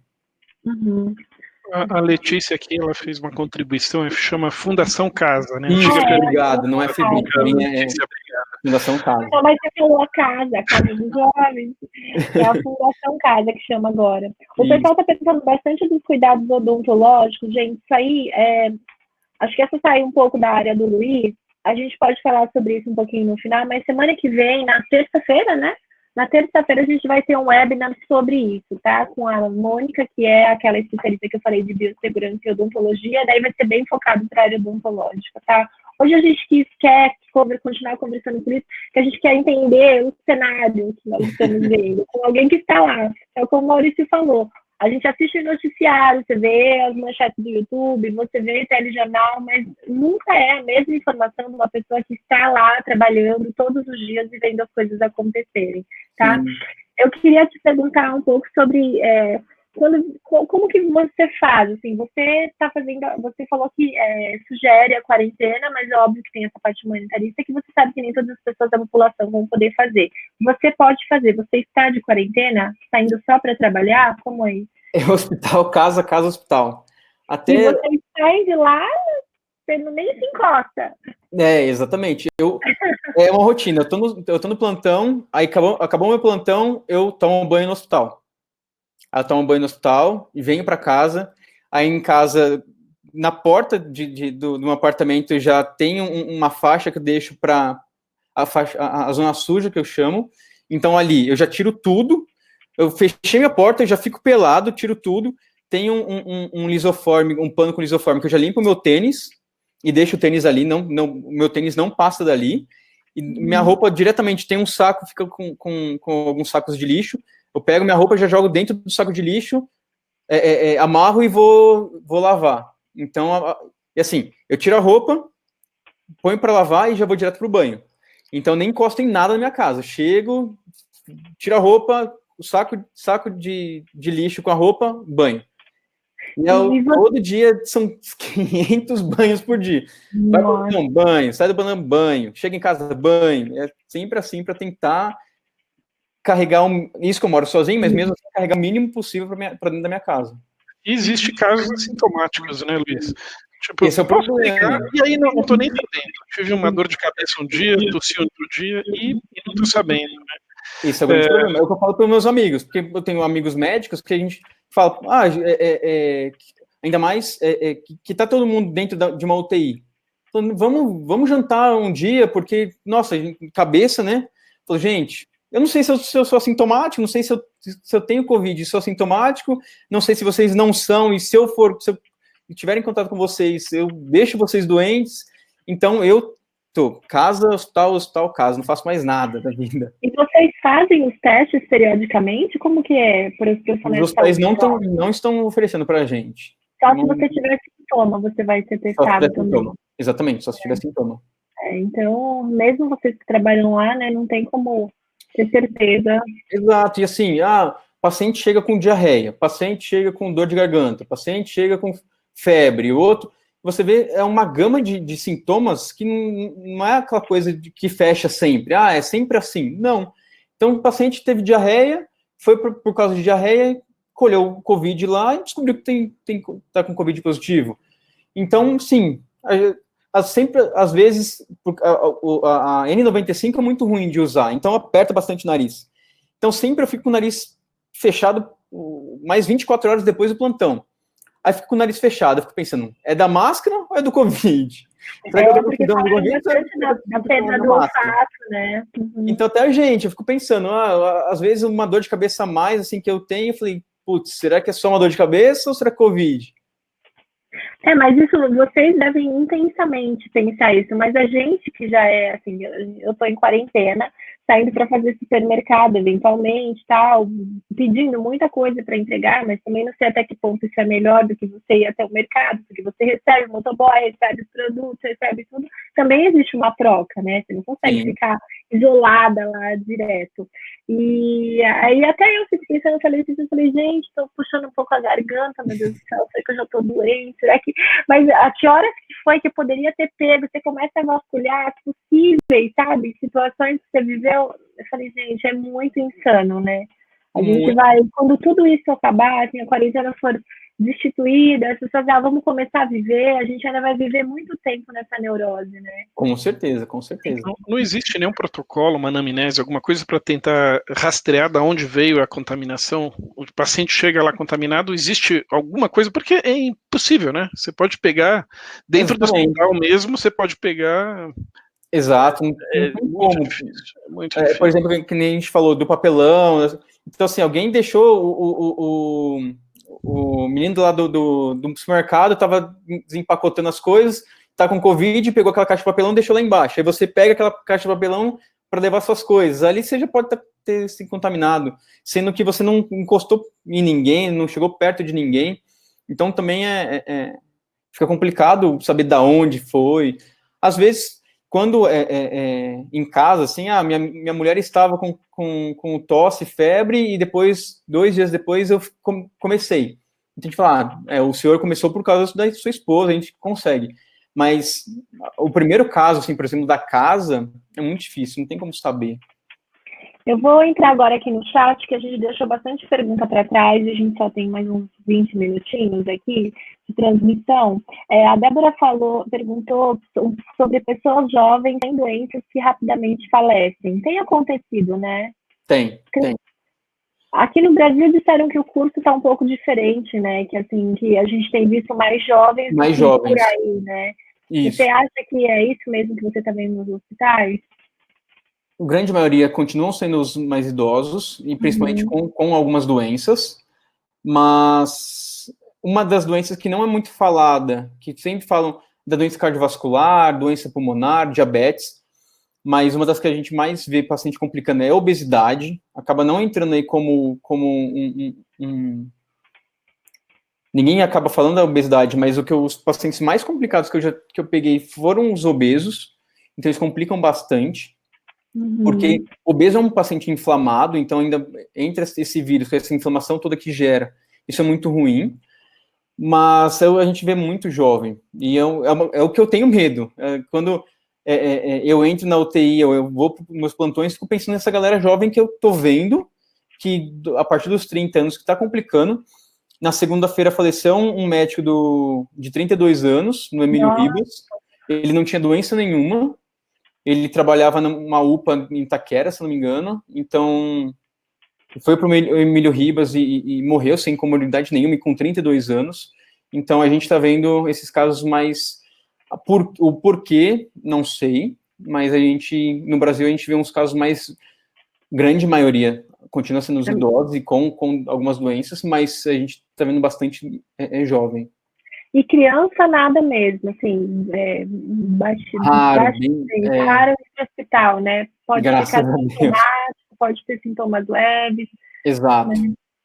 Uhum. A Letícia aqui, ela fez uma contribuição, chama Fundação Casa, né? Isso, obrigado, não é FEBIC, é Fundação Casa. Então, mas você falou a Casa dos Jovens, é a Fundação Casa que chama agora. O pessoal está pensando bastante dos cuidados odontológicos, gente, isso aí, acho que essa sai um pouco da área do Luiz, a gente pode falar sobre isso um pouquinho no final, mas semana que vem, na terça-feira, né? Na terça-feira a gente vai ter um webinar sobre isso, tá? Com a Mônica, que é aquela especialista que eu falei de biossegurança e odontologia, daí vai ser bem focado para a área odontológica, tá? Hoje a gente quer continuar conversando por isso, que a gente quer entender o cenário que nós estamos vendo, com alguém que está lá. É como o Maurício falou, a gente assiste o noticiário, você vê as manchetes do YouTube, você vê telejornal, mas nunca é a mesma informação de uma pessoa que está lá trabalhando todos os dias e vendo as coisas acontecerem, tá? Eu queria te perguntar um pouco sobre como que você faz, assim, você falou que sugere a quarentena, mas é óbvio que tem essa parte humanitarista que você sabe que nem todas as pessoas da população vão poder fazer. Você pode fazer, você está de quarentena, está indo só para trabalhar, como é isso? É hospital, casa, hospital. E você sai de lá, você nem se encosta. Exatamente. É uma rotina, eu tô no plantão, aí acabou meu plantão, eu tomo banho no hospital. Eu tomo banho no hospital e venho para casa. Aí em casa, na porta do apartamento, já tem uma faixa que eu deixo para a zona suja, que eu chamo. Então ali eu já tiro tudo. Eu fechei minha porta, eu já fico pelado, tiro tudo. Tem um lisoforme, um pano com lisoforme, que eu já limpo o meu tênis e deixo o tênis ali. O meu tênis não passa dali. E minha roupa diretamente tem um saco, fica com alguns sacos de lixo. Eu pego minha roupa, já jogo dentro do saco de lixo, amarro e vou lavar. Então, assim, eu tiro a roupa, ponho para lavar e já vou direto pro banho. Então, nem encosto em nada na minha casa. Chego, tiro a roupa, o saco de lixo com a roupa, banho. Todo dia são 500 banhos por dia. Vai pro banho, banho, sai do banho, banho. Chega em casa, banho. É sempre assim para tentar carregar isso que eu moro sozinho, mas mesmo assim carregar o mínimo possível para dentro da minha casa. E existe casos assintomáticos, né, Luiz? Tipo, esse é o problema. E aí não tô nem sabendo. Tive uma dor de cabeça um dia, tossi outro dia e não tô sabendo, né? Esse é o grande problema. É o que eu falo para os meus amigos, porque eu tenho amigos médicos que a gente fala, ainda mais que tá todo mundo dentro de uma UTI. Então, vamos jantar um dia, porque, nossa, cabeça, né? Falou, gente, eu não sei se eu sou assintomático, não sei se eu tenho Covid e sou assintomático, não sei se vocês não são, e se eu tiver em contato com vocês, eu deixo vocês doentes. Então, eu tô casa, hospital, casa, não faço mais nada da vida. E vocês fazem os testes periodicamente? Como que é para os profissionais? Os hospitais não estão oferecendo para a gente. Só se você tiver sintoma, você vai ser testado também. Sintoma. Exatamente, só se tiver sintoma. Então, mesmo vocês que trabalham lá, né, não tem como ter certeza. Exato, e assim, paciente chega com diarreia, paciente chega com dor de garganta, paciente chega com febre, outro, você vê, é uma gama de sintomas que não é aquela coisa que fecha sempre, é sempre assim, não. Então, o paciente teve diarreia, foi por causa de diarreia, colheu o Covid lá e descobriu que tá com Covid positivo. Então, sim, às vezes, a N95 é muito ruim de usar, então aperta bastante o nariz. Então, sempre eu fico com o nariz fechado mais 24 horas depois do plantão. Aí fico com o nariz fechado, eu fico pensando, é da máscara ou é do Covid? Será que eu tô cuidando do Covid? Da perda do olfato, né? Uhum. Então, até eu fico pensando, às vezes uma dor de cabeça a mais, assim, que eu tenho, eu falei, putz, será que é só uma dor de cabeça ou será Covid? Mas isso, vocês devem intensamente pensar isso, mas a gente que já é, assim, eu tô em quarentena, saindo para fazer supermercado, eventualmente, tal, pedindo muita coisa para entregar, mas também não sei até que ponto isso é melhor do que você ir até o mercado, porque você recebe o motoboy, recebe os produtos, recebe tudo, também existe uma troca, né? Você não consegue ficar isolada lá direto. E aí até eu fiquei pensando, eu falei, gente, tô puxando um pouco a garganta, meu Deus do céu, sei que eu já tô doente, será que... Mas a que horas que foi que eu poderia ter pego? Você começa a vasculhar possíveis, sabe? Situações que você viveu. Eu falei, gente, é muito insano, né? A gente vai, quando tudo isso acabar, assim, a quarentena for destituída, as pessoas vamos começar a viver, a gente ainda vai viver muito tempo nessa neurose, né? Com certeza, com certeza. Não existe nenhum protocolo, uma anamnese, alguma coisa para tentar rastrear de onde veio a contaminação? O paciente chega lá contaminado, existe alguma coisa? Porque é impossível, né? Você pode pegar, dentro do hospital mesmo, você pode pegar... Exato, não é tem muito como. difícil, é muito difícil. Por exemplo, que nem a gente falou do papelão. Então, assim, alguém deixou o menino lá do supermercado, estava desempacotando as coisas, tá com Covid, pegou aquela caixa de papelão e deixou lá embaixo. Aí você pega aquela caixa de papelão para levar suas coisas. Ali você já pode ter se contaminado, sendo que você não encostou em ninguém, não chegou perto de ninguém. Então, também fica complicado saber de onde foi. Às vezes... Quando em casa, assim, minha mulher estava com tosse, febre, e depois, 2 dias depois, eu comecei. Então a gente fala, o senhor começou por causa da sua esposa, a gente consegue. Mas o primeiro caso, assim, por exemplo, da casa, é muito difícil, não tem como saber. Eu vou entrar agora aqui no chat, que a gente deixou bastante pergunta para trás, e a gente só tem mais uns 20 minutinhos aqui de transmissão. A Débora perguntou sobre pessoas jovens sem doenças que rapidamente falecem. Tem acontecido, né? Tem. Aqui no Brasil disseram que o curso está um pouco diferente, né? Que assim, que a gente tem visto mais jovens por aí, né? Isso. E você acha que é isso mesmo que você está vendo nos hospitais? A grande maioria continuam sendo os mais idosos, e principalmente com algumas doenças, mas uma das doenças que não é muito falada, que sempre falam da doença cardiovascular, doença pulmonar, diabetes, mas uma das que a gente mais vê paciente complicando é a obesidade, acaba não entrando aí como Ninguém acaba falando da obesidade, mas os pacientes mais complicados que eu peguei foram os obesos, então eles complicam bastante. Porque obeso é um paciente inflamado, então ainda entra esse vírus, essa inflamação toda que gera. Isso é muito ruim, mas a gente vê muito jovem. E é o que eu tenho medo. Quando eu entro na UTI, eu vou para os meus plantões, fico pensando nessa galera jovem que eu tô vendo, que a partir dos 30 anos, que está complicando. Na segunda-feira faleceu um médico de 32 anos, no Emílio Ribas. Ele não tinha doença nenhuma. Ele trabalhava numa UPA em Itaquera, se não me engano, então foi para o Emílio Ribas e morreu sem comorbidade nenhuma e com 32 anos. Então a gente está vendo esses casos mais... O porquê, não sei, mas no Brasil a gente vê uns casos grande maioria continua sendo os idosos e com algumas doenças, mas a gente está vendo bastante jovem. E criança nada mesmo, assim, Raro raro no hospital, né? Pode ficar sintomático, pode ter sintomas leves. Exato.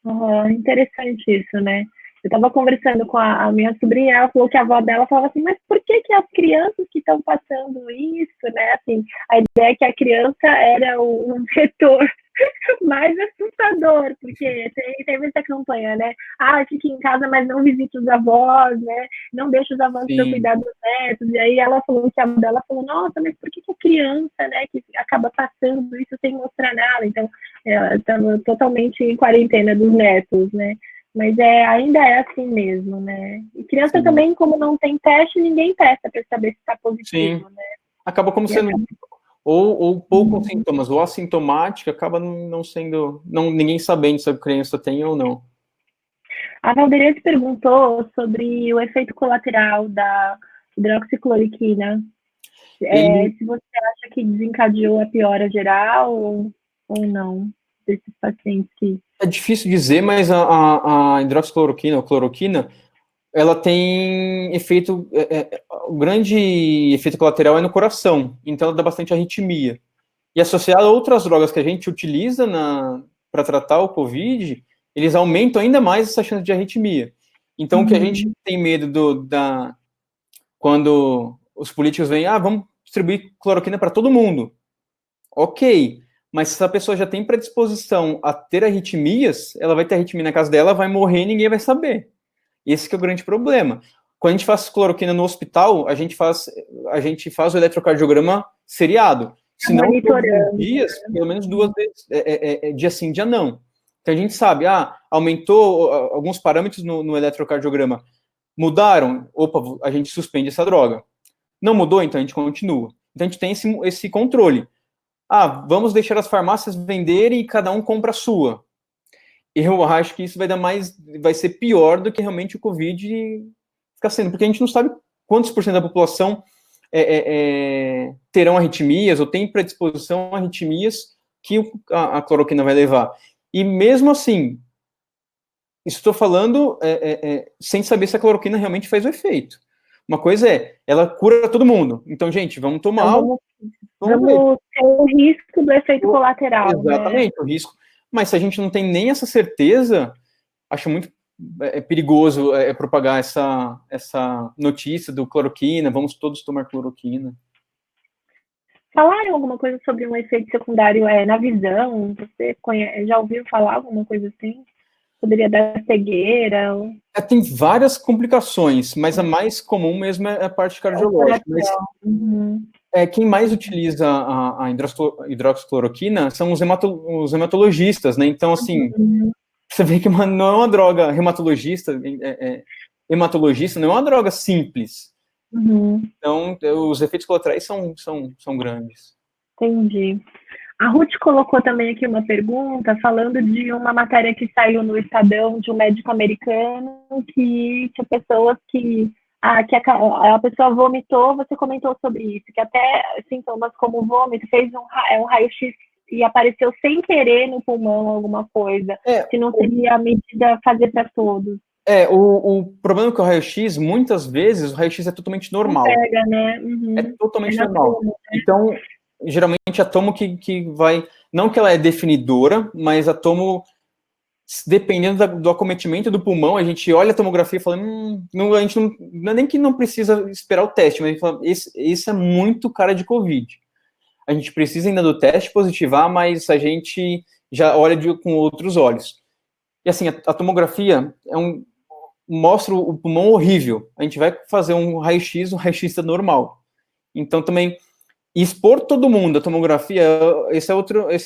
Mas, interessante isso, né? Eu estava conversando com a minha sobrinha, ela falou que a avó dela falava assim, mas por que as crianças que estão passando isso, né? Assim, a ideia é que a criança era um vetor mais assustador, porque tem essa campanha, né? Fique em casa, mas não visite os avós, né? Não deixe os avós para cuidar dos netos. E aí ela falou que a avó dela falou, nossa, mas por que a criança, né, que acaba passando isso sem mostrar nada? Então, ela estava totalmente em quarentena dos netos, né? Mas ainda é assim mesmo, né? E criança também, como não tem teste, ninguém testa para saber se está positivo, né? Acaba como sendo... Ou poucos sintomas, ou assintomática, acaba não sendo... ninguém sabendo se a criança tem ou não. A Valderete perguntou sobre o efeito colateral da hidroxicloroquina. Se você acha que desencadeou a piora geral ou não, desses pacientes que... É difícil dizer, mas a hidroxicloroquina, ou cloroquina, ela tem efeito... o grande efeito colateral é no coração, então ela dá bastante arritmia. E associado a outras drogas que a gente utiliza para tratar o COVID, eles aumentam ainda mais essa chance de arritmia. Então, o que a gente tem medo quando os políticos vêm, vamos distribuir cloroquina para todo mundo. Ok, mas se a pessoa já tem predisposição a ter arritmias, ela vai ter arritmia na casa dela, vai morrer e ninguém vai saber. Esse que é o grande problema. Quando a gente faz cloroquina no hospital, a gente faz o eletrocardiograma seriado. Se não, todos os dias, pelo menos 2 vezes, dia sim, dia não. Então a gente sabe, aumentou alguns parâmetros no eletrocardiograma. Mudaram? Opa, a gente suspende essa droga. Não mudou? Então a gente continua. Então a gente tem esse controle. Vamos deixar as farmácias venderem e cada um compra a sua. Eu acho que isso vai ser pior do que realmente o Covid fica sendo, porque a gente não sabe quantos por cento da população terão arritmias ou tem predisposição a arritmias que a cloroquina vai levar. E mesmo assim, estou falando sem saber se a cloroquina realmente faz o efeito. Uma coisa ela cura todo mundo. Então, gente, vamos tomar... Vamos ter o risco do efeito colateral. Exatamente, né? O risco. Mas se a gente não tem nem essa certeza, acho muito perigoso propagar essa notícia do cloroquina, vamos todos tomar cloroquina. Falaram alguma coisa sobre um efeito secundário na visão? Você já ouviu falar alguma coisa assim? Poderia dar cegueira? Tem várias complicações, mas a mais comum mesmo é a parte cardiológica. Quem mais utiliza a hidroxicloroquina são os hematologistas, né? Então, assim, você vê que não é uma droga hematologista não é uma droga simples. Então, os efeitos colaterais são grandes. Entendi. A Ruth colocou também aqui uma pergunta falando de uma matéria que saiu no Estadão de um médico americano que tinha pessoas que a pessoa vomitou, você comentou sobre isso, que até sintomas como vômito fez um raio-x e apareceu sem querer no pulmão alguma coisa, que não seria a medida fazer para todos. O problema com o raio-x, muitas vezes, o raio-x é totalmente normal. Não pega, né? É totalmente normal. Então, geralmente a tomo que vai... Não que ela é definidora, mas a tomo, dependendo do acometimento do pulmão, a gente olha a tomografia e fala, a gente não é nem que não precisa esperar o teste, mas a gente fala, esse é muito cara de Covid. A gente precisa ainda do teste positivar, mas a gente já olha com outros olhos. E assim, a tomografia mostra o pulmão horrível. A gente vai fazer um raio-x é normal. Então também expor todo mundo a tomografia, esse é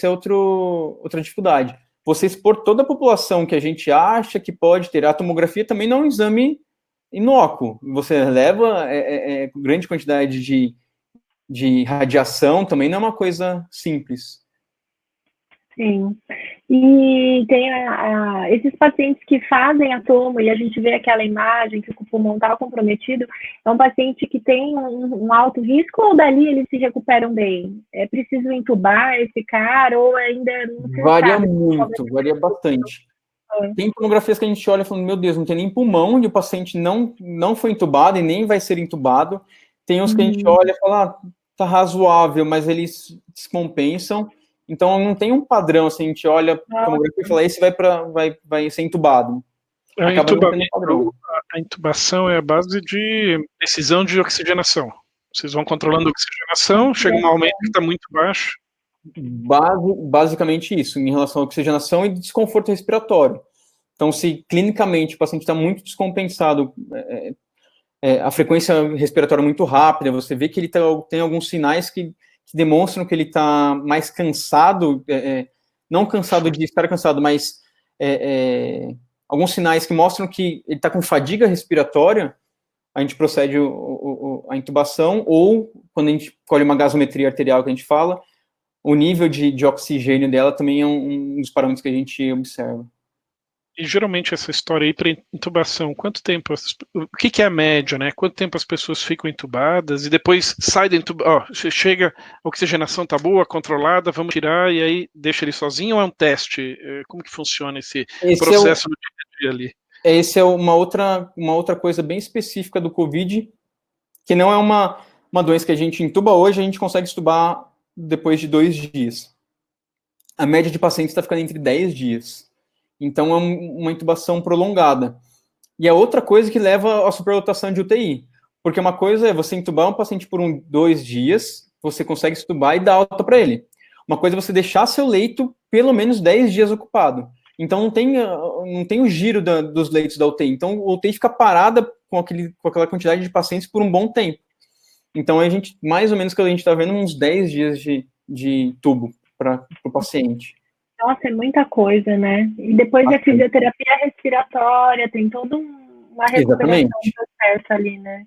outra dificuldade. Você expor toda a população que a gente acha que pode ter. A tomografia também não é um exame inócuo. Você leva grande quantidade de radiação, também não é uma coisa simples. Sim. E tem esses pacientes que fazem a tomo e a gente vê aquela imagem que o pulmão está comprometido, é um paciente que tem um alto risco ou dali eles se recuperam bem? É preciso entubar esse cara ou ainda não se Varia sabe? muito, varia bastante. Tem tomografias que a gente olha falando, meu Deus, não tem nem pulmão e o paciente não foi entubado e nem vai ser entubado. Tem uns que a gente olha e fala, tá razoável, mas eles descompensam. Então, não tem um padrão, assim, a gente olha a tomografia e fala, esse vai ser entubado. Acaba não tendo um padrão. A intubação é a base de decisão de oxigenação. Vocês vão controlando a oxigenação, chega um aumento que está muito baixo. Basicamente isso, em relação à oxigenação e desconforto respiratório. Então, se clinicamente o paciente está muito descompensado, a frequência respiratória muito rápida, você vê que ele tem alguns sinais que demonstram que ele está mais cansado, não cansado de estar cansado, mas alguns sinais que mostram que ele está com fadiga respiratória, a gente procede a intubação, ou quando a gente colhe uma gasometria arterial que a gente fala, o nível de oxigênio dela também é um dos parâmetros que a gente observa. E geralmente essa história aí para intubação, quanto tempo, o que é a média, né? Quanto tempo as pessoas ficam intubadas e depois sai da intubação, chega, a oxigenação tá boa, controlada, vamos tirar e aí deixa ele sozinho ou é um teste? Como que funciona esse processo no dia a dia ali? Essa é uma outra coisa bem específica do COVID, que não é uma doença que a gente intuba hoje, a gente consegue intubar depois de 2 dias. A média de pacientes está ficando entre 10 dias. Então, é uma intubação prolongada. E é outra coisa que leva à superlotação de UTI. Porque uma coisa é você intubar um paciente por 2 dias, você consegue intubar e dar alta para ele. Uma coisa é você deixar seu leito pelo menos 10 dias ocupado. Então, não tem o giro dos leitos da UTI. Então, a UTI fica parada com aquela quantidade de pacientes por um bom tempo. Então, a gente, mais ou menos, que a gente está vendo uns 10 dias de tubo para o paciente. Nossa, é muita coisa, né? E depois a fisioterapia respiratória, tem toda uma recuperação do processo ali, né?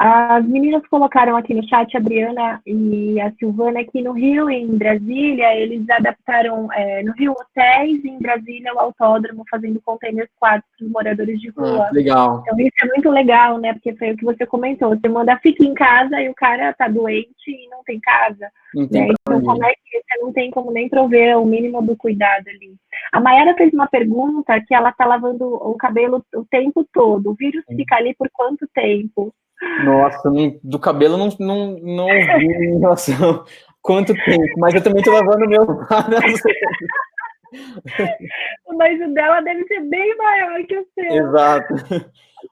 As meninas colocaram aqui no chat, a Briana e a Silvana, que no Rio e em Brasília, eles adaptaram, no Rio, hotéis, e em Brasília, o autódromo, fazendo containers quadros para os moradores de rua. Legal. Então, isso é muito legal, né? Porque foi o que você comentou. Você manda, fica em casa e o cara tá doente e não tem casa. Né? Então, como é que você não tem como nem prover o mínimo do cuidado ali? A Mayara fez uma pergunta que ela tá lavando o cabelo o tempo todo. O vírus fica ali por quanto tempo? Nossa, do cabelo não ouvi em relação a quanto tempo, mas eu também tô lavando o meu. Mas o dela deve ser bem maior que o seu. Exato.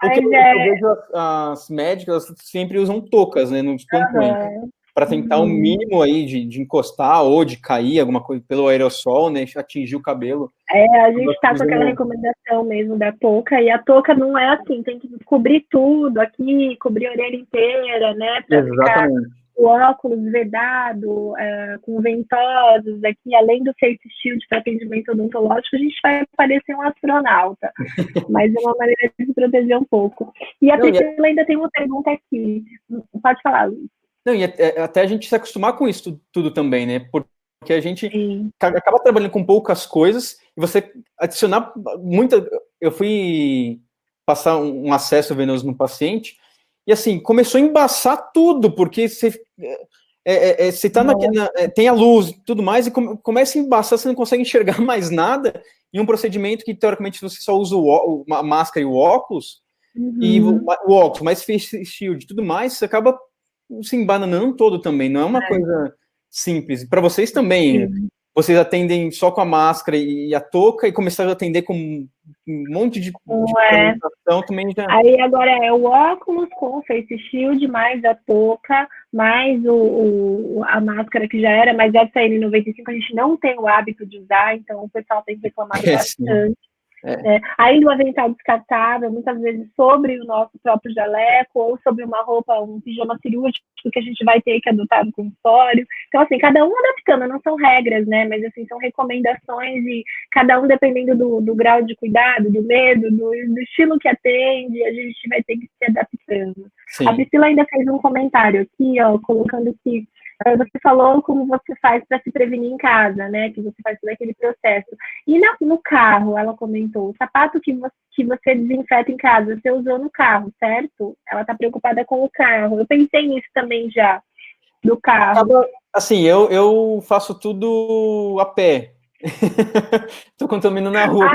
Porque eu vejo as médicas sempre usam toucas, né, nos plantões, para tentar o mínimo aí de encostar ou de cair alguma coisa pelo aerossol, né, atingir o cabelo. A gente tá com aquela recomendação mesmo da touca, e a touca não é assim, tem que cobrir tudo aqui, cobrir a orelha inteira, né, para ficar o óculos vedado, com ventosas aqui, além do face shield para atendimento odontológico, a gente vai parecer um astronauta, mas é uma maneira de se proteger um pouco. E a Priscila ainda tem uma pergunta aqui, pode falar, Luiz. Não, e até a gente se acostumar com isso tudo também, né, porque a gente acaba trabalhando com poucas coisas, e você adicionar muita... Eu fui passar um acesso venoso no paciente, e assim, começou a embaçar tudo, porque você tá tem a luz e tudo mais, e começa a embaçar, você não consegue enxergar mais nada, em um procedimento que, teoricamente, você só usa a máscara e o óculos, e o óculos, mais face shield e tudo mais, você acaba se embananando todo também, não é uma coisa simples. Para vocês também, vocês atendem só com a máscara e a touca, e começaram a atender com um monte de também já... Aí agora é o óculos com o face shield, mais a touca, mais a máscara que já era, mas essa N95 a gente não tem o hábito de usar, então o pessoal tem reclamado bastante. Ainda o avental descartável, muitas vezes sobre o nosso próprio jaleco, ou sobre uma roupa, um pijama cirúrgico que a gente vai ter que adotar no consultório. Então, assim, cada um adaptando, não são regras, né? Mas, assim, são recomendações e cada um dependendo do grau de cuidado, do medo, do estilo que atende, a gente vai ter que se adaptando. Sim. A Priscila ainda fez um comentário aqui, ó, colocando que Você falou como você faz para se prevenir em casa, né? Que você faz todo aquele processo. E no carro, ela comentou, o sapato que você desinfeta em casa, você usou no carro, certo? Ela está preocupada com o carro. Eu pensei nisso também já, do carro. Assim, eu faço tudo a pé. Tô contaminando na rua.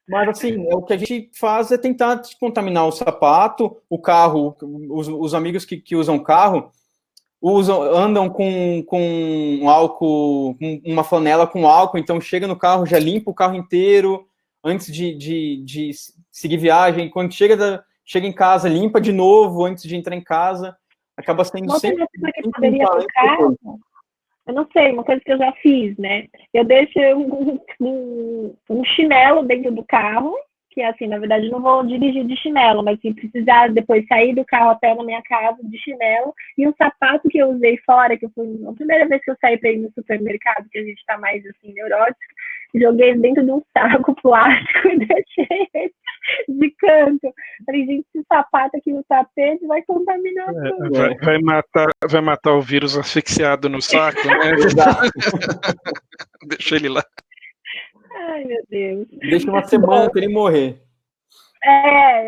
Mas, assim, o que a gente faz é tentar descontaminar o sapato, o carro, os amigos que usam carro, andam com álcool, com uma flanela com álcool, então chega no carro, já limpa o carro inteiro, antes de seguir viagem, quando chega em casa, limpa de novo, antes de entrar em casa, acaba sendo sempre... Que poderia tocar, eu não sei, uma coisa que eu já fiz, né? Eu deixo um chinelo dentro do carro, que assim, na verdade, eu não vou dirigir de chinelo, mas se precisar depois sair do carro até na minha casa de chinelo, e um sapato que eu usei fora, que foi a primeira vez que eu saí para ir no supermercado, que a gente tá mais assim, neurótico, joguei dentro de um saco plástico e deixei ele de canto. Falei, gente, esse sapato aqui no tapete vai contaminar tudo. Vai matar o vírus asfixiado no saco, né? Deixa ele lá. Ai, meu Deus. Deixa uma semana para ele morrer.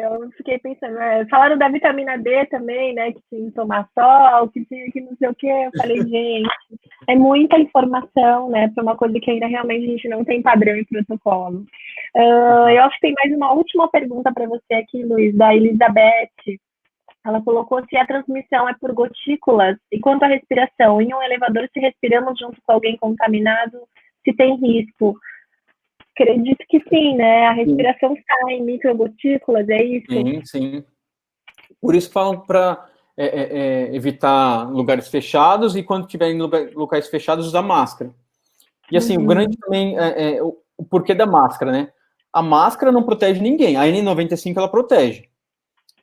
Eu fiquei pensando, falaram da vitamina D também, né, que tinha que tomar sol, que tinha que não sei o quê, eu falei, gente, é muita informação, né, para uma coisa que ainda realmente a gente não tem padrão e protocolo. Eu acho que tem mais uma última pergunta para você aqui, Luiz, da Elizabeth. Ela colocou se a transmissão é por gotículas, e quanto à respiração, em um elevador, se respiramos junto com alguém contaminado, se tem risco. Acredito que sim, né? A respiração sai em microgotículas, é isso? Sim. Por isso falam para evitar lugares fechados e quando tiver em locais fechados, usar máscara. E assim, o grande também o porquê da máscara, né? A máscara não protege ninguém. A N95 ela protege.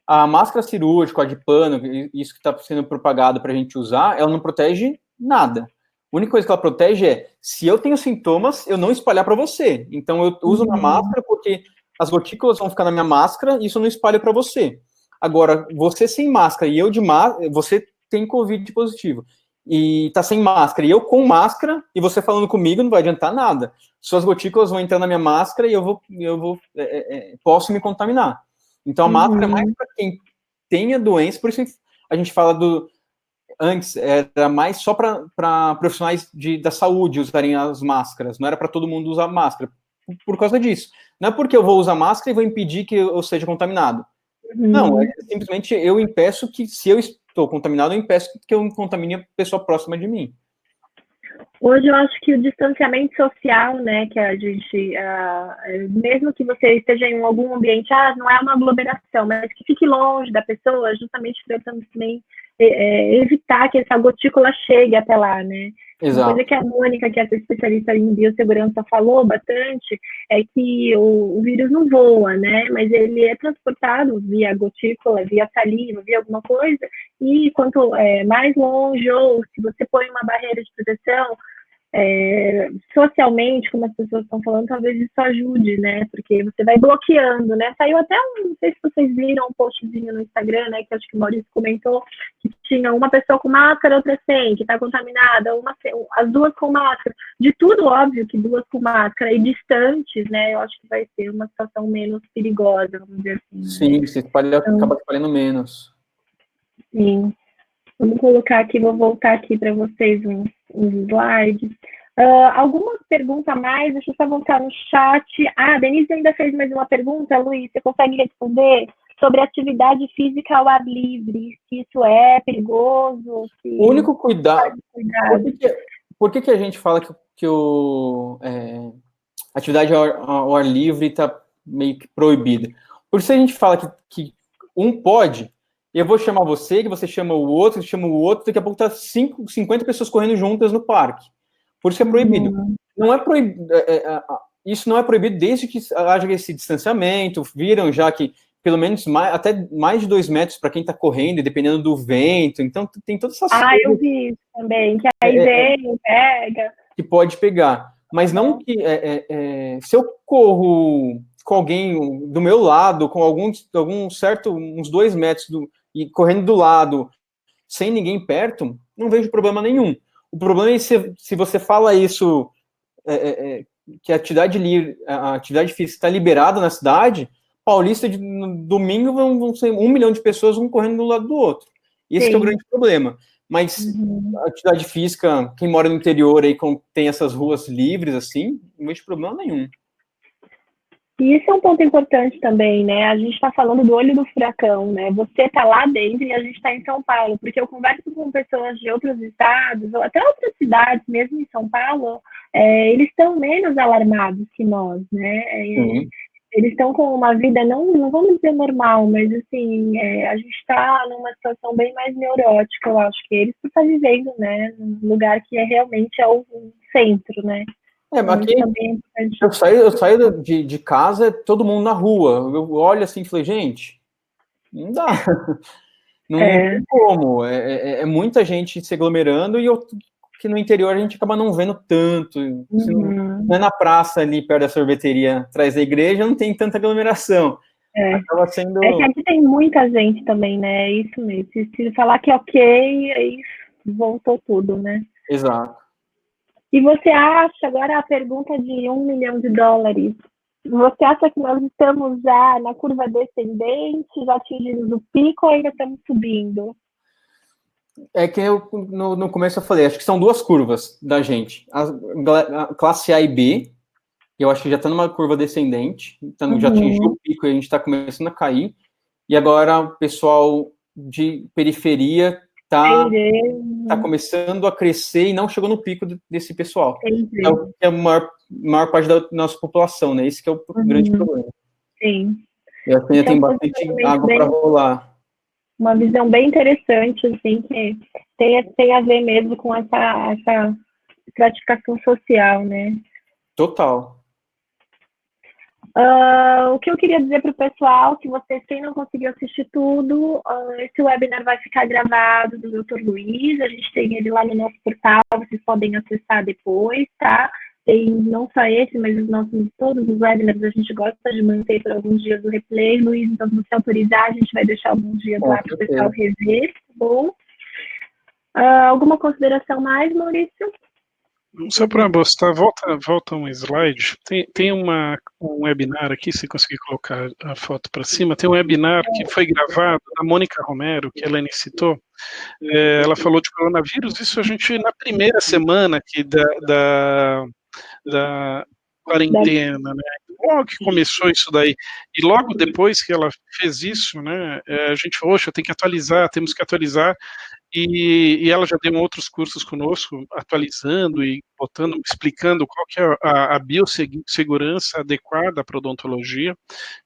A máscara cirúrgica, a de pano, isso que está sendo propagado para a gente usar, ela não protege nada. A única coisa que ela protege é, se eu tenho sintomas, eu não espalhar para você. Então, eu uso uma máscara porque as gotículas vão ficar na minha máscara e isso eu não espalho para você. Agora, você sem máscara e eu de máscara, você tem Covid positivo. E tá sem máscara e eu com máscara e você falando comigo não vai adiantar nada. Suas gotículas vão entrar na minha máscara e eu posso me contaminar. Então, a máscara é mais para quem tem a doença, por isso a gente fala antes era mais só para profissionais da saúde usarem as máscaras, não era para todo mundo usar máscara, por causa disso. Não é porque eu vou usar máscara e vou impedir que eu seja contaminado. Não, simplesmente eu impeço que, se eu estou contaminado, eu impeço que eu contamine a pessoa próxima de mim. Hoje eu acho que o distanciamento social, né, que a gente, mesmo que você esteja em algum ambiente, não é uma aglomeração, mas que fique longe da pessoa, justamente tentando também evitar que essa gotícula chegue até lá, né? Exato. Uma coisa que a Mônica, que é essa especialista em biossegurança, falou bastante, é que o vírus não voa, né? Mas ele é transportado via gotícula, via saliva, via alguma coisa, e quanto mais longe, ou se você põe uma barreira de proteção, socialmente, como as pessoas estão falando, talvez isso ajude, né? Porque você vai bloqueando, né? Saiu até não sei se vocês viram um postzinho no Instagram, né? Que acho que o Maurício comentou, que tinha uma pessoa com máscara, outra sem, que está contaminada, as duas com máscara. De tudo, óbvio que duas com máscara e distantes, né? Eu acho que vai ser uma situação menos perigosa, vamos dizer assim. Sim, você acaba espalhando menos. Sim. Vamos colocar aqui, vou voltar aqui para vocês uns slides. Alguma pergunta a mais? Deixa eu só voltar no chat. A Denise ainda fez mais uma pergunta, Luiz, você consegue responder? Sobre atividade física ao ar livre, se isso é perigoso? O único cuidado... Por que a gente fala que atividade ao ar livre está meio que proibida? Por isso a gente fala que um pode... Eu vou chamar você, que você chama o outro, daqui a pouco tá 50 pessoas correndo juntas no parque. Por isso que é proibido. Não é proibido. Isso não é proibido desde que haja esse distanciamento. Viram já que pelo menos até mais de 2 metros para quem está correndo, e dependendo do vento. Então tem todas essas coisas. Eu vi isso também, que aí vem, pega. Que pode pegar. Mas não que... se eu corro com alguém do meu lado, com algum certo, uns 2 metros e correndo do lado, sem ninguém perto, não vejo problema nenhum. O problema é se você fala isso, que a atividade física está liberada na cidade, Paulista, no domingo, vão ser 1 milhão de pessoas, um correndo do lado do outro. Esse que é o grande problema. Mas a atividade física, quem mora no interior aí, tem essas ruas livres, assim, não vejo problema nenhum. E isso é um ponto importante também, né? A gente está falando do olho do furacão, né? Você está lá dentro e a gente está em São Paulo, porque eu converso com pessoas de outros estados, ou até outras cidades, mesmo em São Paulo, eles estão menos alarmados que nós, né? Eles estão com uma vida, não vamos dizer normal, mas assim, a gente está numa situação bem mais neurótica, eu acho que eles estão vivendo, né? Num lugar que realmente é o centro, né? Aqui, eu saio de casa, todo mundo na rua. Eu olho assim e falei, gente, não dá. Não tem como. É muita gente se aglomerando e que no interior a gente acaba não vendo tanto. Não é na praça ali, perto da sorveteria, atrás da igreja, não tem tanta aglomeração. Acaba sendo... É que aqui tem muita gente também, né? É isso mesmo. Se falar que é ok, aí voltou tudo, né? Exato. E você acha, agora a pergunta de $1 milhão, você acha que nós estamos já na curva descendente, já atingimos o pico ou ainda estamos subindo? É que no começo eu falei, acho que são duas curvas da gente. A classe A e B, eu acho que já está numa curva descendente, então já atingiu o pico e a gente está começando a cair. E agora o pessoal de periferia está começando a crescer e não chegou no pico desse pessoal. É a maior parte da nossa população, né? Esse que é o grande problema. Sim. E ainda tem bastante água para rolar. Uma visão bem interessante, assim, que tem a ver mesmo com essa estratificação social, né? Total. O que eu queria dizer para o pessoal, que quem não conseguiu assistir tudo, esse webinar vai ficar gravado do Dr. Luiz, a gente tem ele lá no nosso portal, vocês podem acessar depois, tá? Tem não só esse, mas todos os webinars a gente gosta de manter por alguns dias do replay, Luiz, então se você autorizar, a gente vai deixar alguns dias lá para o pessoal rever, tá bom? Alguma consideração mais, Maurício? Só para mostrar, volta um slide. Tem um webinar aqui, se conseguir colocar a foto para cima, tem um webinar que foi gravado da Mônica Romero, que a Helene citou. Ela falou de coronavírus, isso a gente na primeira semana aqui da quarentena, né? Logo que começou isso daí, e logo depois que ela fez isso, né, a gente falou, tem que atualizar, temos que atualizar, e ela já deu outros cursos conosco, atualizando e explicando qual que é a biossegurança adequada para odontologia.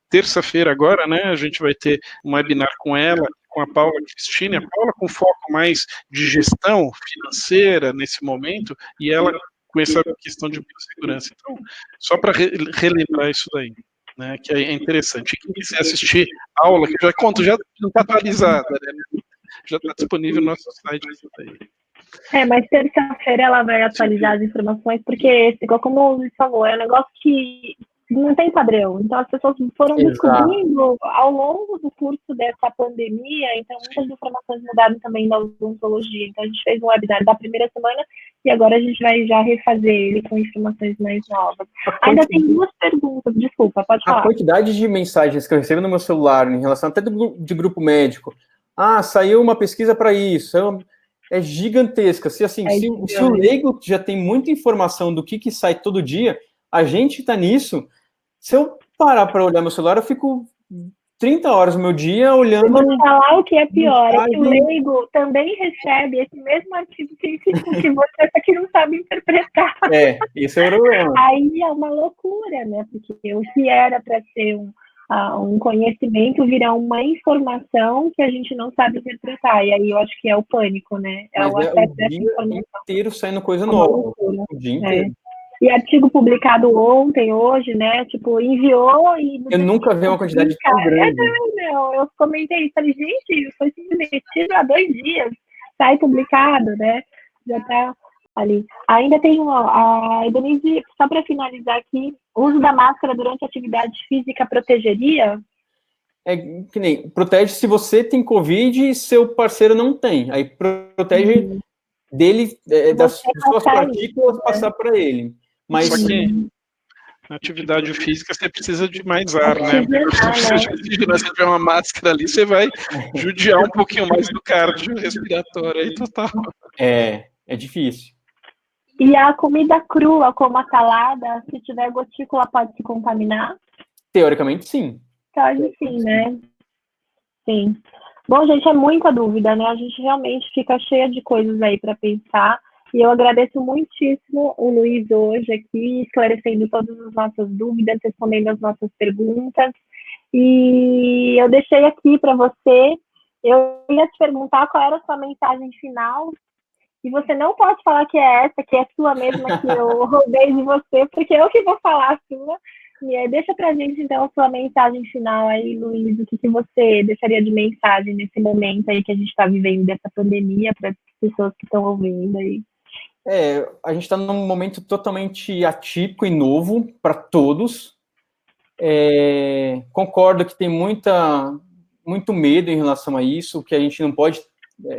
Terça-feira agora, né, a gente vai ter um webinar com ela, com a Paula Cristine, a Paula com foco mais de gestão financeira nesse momento, e ela com essa questão de biossegurança. Então, só para relembrar isso daí, né, que é interessante. E quem quiser assistir a aula, que já não está atualizada, né, já está disponível no nosso site. Isso daí. Mas terça-feira ela vai atualizar as informações, porque, como o Luiz falou, é um negócio que não tem padrão. Então, as pessoas foram descobrindo ao longo do curso dessa pandemia, então muitas informações mudaram também da odontologia. Então, a gente fez um webinar da primeira semana e agora a gente vai já refazer ele com informações mais novas. Ainda tem duas perguntas, desculpa, pode falar. A quantidade de mensagens que eu recebo no meu celular, em relação até de grupo médico, saiu uma pesquisa para isso, é gigantesca. Se o leigo já tem muita informação do que sai todo dia, a gente está nisso. Se eu parar para olhar meu celular, eu fico 30 horas do meu dia olhando... Eu vou falar o que é pior, é que o leigo também recebe esse mesmo artigo científico que você, só que não sabe interpretar. Esse é o problema. Aí é uma loucura, né? Porque o que era para ser um conhecimento vira uma informação que a gente não sabe interpretar. E aí eu acho que é o pânico, né? Mas o acesso dessa informação. O dia inteiro saindo coisa nova. O dia inteiro. E artigo publicado ontem, hoje, né? Tipo, enviou e... Eu nunca vi uma quantidade tão grande. Eu comentei, falei, gente, foi submetido há 2 dias, sai publicado, né? Já tá ali. Ainda tem a Denise, só para finalizar aqui, o uso da máscara durante a atividade física protegeria? É que nem, protege se você tem Covid e seu parceiro não tem. Aí protege dele, das suas partículas, passar para ele. Mas só que na atividade física você precisa de mais ar, né? Se você tiver uma máscara ali, você vai judiar um pouquinho mais do cardio respiratório aí, total. É difícil. E a comida crua, como a salada, se tiver gotícula, pode se contaminar? Teoricamente, sim. Pode sim, né? Sim. Bom, gente, é muita dúvida, né? A gente realmente fica cheia de coisas aí para pensar. E eu agradeço muitíssimo o Luiz hoje aqui, esclarecendo todas as nossas dúvidas, respondendo as nossas perguntas. E eu deixei aqui para você, eu ia te perguntar qual era a sua mensagem final, e você não pode falar que é essa, que é sua mesma, que eu roubei de você, porque eu que vou falar a sua. E aí, deixa pra gente, então, a sua mensagem final aí, Luiz, o que você deixaria de mensagem nesse momento aí que a gente está vivendo dessa pandemia para as pessoas que estão ouvindo aí? A gente está num momento totalmente atípico e novo para todos. Concordo que tem muito medo em relação a isso, que a gente não pode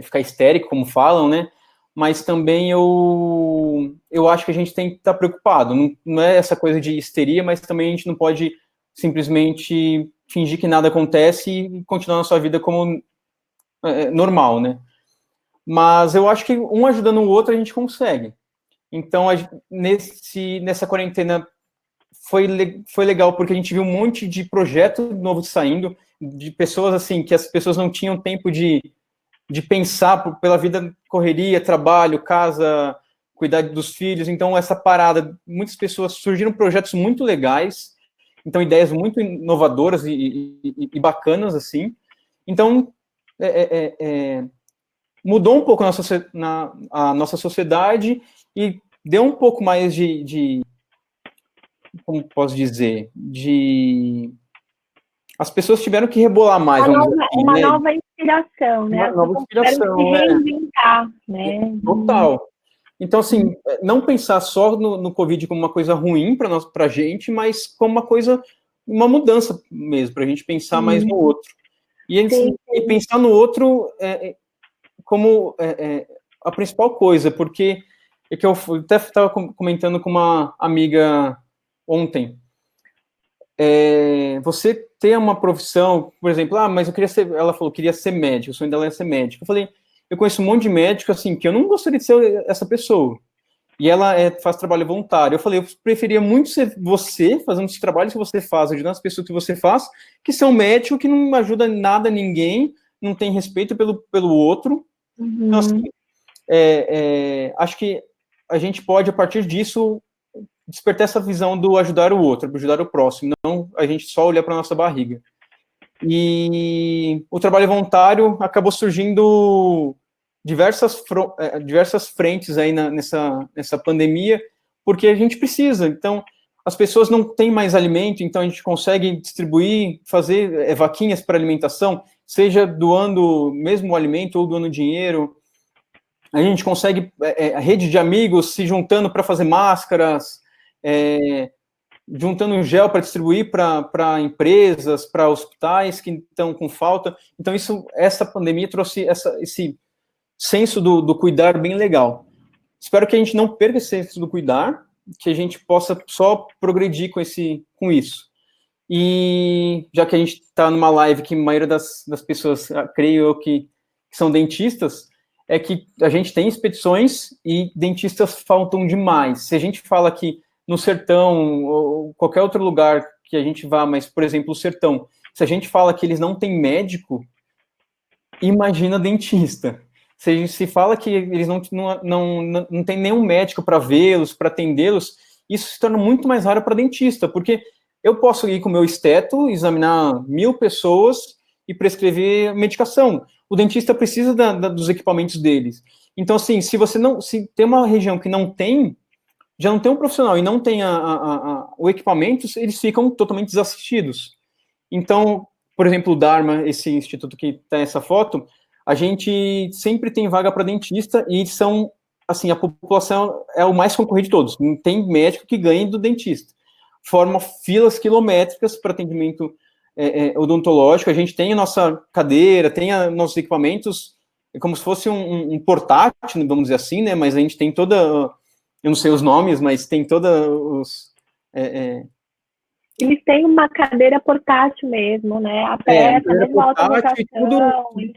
ficar histérico, como falam, né? Mas também eu acho que a gente tem que estar preocupado. Não é essa coisa de histeria, mas também a gente não pode simplesmente fingir que nada acontece e continuar na sua vida como normal, né? Mas eu acho que um ajudando o outro a gente consegue. Então, nessa quarentena foi legal, porque a gente viu um monte de projeto novo saindo, de pessoas assim, que as pessoas não tinham tempo de pensar pela vida, correria, trabalho, casa, cuidar dos filhos. Então, essa parada, muitas pessoas surgiram projetos muito legais, então ideias muito inovadoras e bacanas, assim. Então, mudou um pouco a nossa sociedade e deu um pouco mais como posso dizer, as pessoas tiveram que rebolar mais, uma nova inspiração, né? Uma nova inspiração, se reinventar, né? Total. Então, assim, não pensar só no Covid como uma coisa ruim para a gente, mas como uma mudança mesmo, para a gente pensar mais no outro. E pensar no outro como a principal coisa, porque que eu até estava comentando com uma amiga ontem, você ter uma profissão, por exemplo, mas ela falou que queria ser médico, o sonho dela é ser médico. Eu falei, eu conheço um monte de médico, assim, que eu não gostaria de ser essa pessoa. E ela faz trabalho voluntário. Eu falei, eu preferia muito ser você, fazendo os trabalhos que você faz, ajudando as pessoas que você faz, que ser um médico que não ajuda nada a ninguém, não tem respeito pelo outro. Então, assim, acho que a gente pode, a partir disso, despertar essa visão do ajudar o outro, ajudar o próximo, não a gente só olhar para a nossa barriga. E o trabalho voluntário acabou surgindo diversas frentes aí nessa pandemia, porque a gente precisa. Então, as pessoas não têm mais alimento, então a gente consegue distribuir, fazer vaquinhas para alimentação, seja doando mesmo o alimento ou doando dinheiro. A gente consegue a rede de amigos se juntando para fazer máscaras, juntando gel para distribuir para empresas, para hospitais que estão com falta. Então, essa pandemia trouxe esse senso do cuidar bem legal. Espero que a gente não perca esse senso do cuidar, que a gente possa só progredir com isso. E já que a gente está numa live que a maioria das pessoas, creio eu, que são dentistas, é que a gente tem expedições e dentistas faltam demais. Se a gente fala que no sertão ou qualquer outro lugar que a gente vá, mas, por exemplo, o sertão, se a gente fala que eles não têm médico, imagina dentista. Se fala que eles não tem nenhum médico para vê-los, para atendê-los, isso se torna muito mais raro para dentista, porque eu posso ir com o meu esteto, examinar 1000 pessoas e prescrever medicação. O dentista precisa dos equipamentos deles. Então, assim, se tem uma região que não tem, já não tem um profissional e não tem o equipamento, eles ficam totalmente desassistidos. Então, por exemplo, o Dharma, esse instituto que está nessa foto, a gente sempre tem vaga para dentista e são, assim, a população é o mais concorrido de todos. Não tem médico que ganhe do dentista. Forma filas quilométricas para atendimento odontológico, a gente tem a nossa cadeira, tem nossos equipamentos, é como se fosse um portátil, vamos dizer assim, né? Mas a gente tem toda, eu não sei os nomes, mas tem toda os... Eles têm uma cadeira portátil mesmo, né? Até mesmo a portátil e tudo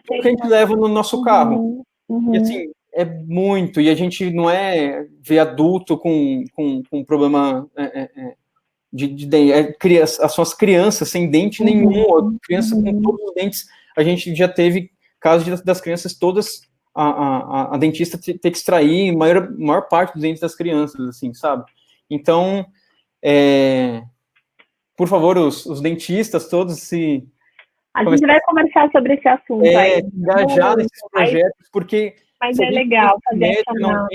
que a gente leva no nosso carro. E assim, é muito, e a gente não vê adulto com problema as suas crianças sem dente nenhum, criança com todos os dentes, a gente já teve casos das crianças todas, a dentista ter que extrair maior parte dos dentes das crianças, assim, sabe? Então, por favor, os dentistas todos se... A gente vai conversar sobre esse assunto aí. Engajar nesses projetos, porque... Mas é legal fazer essa não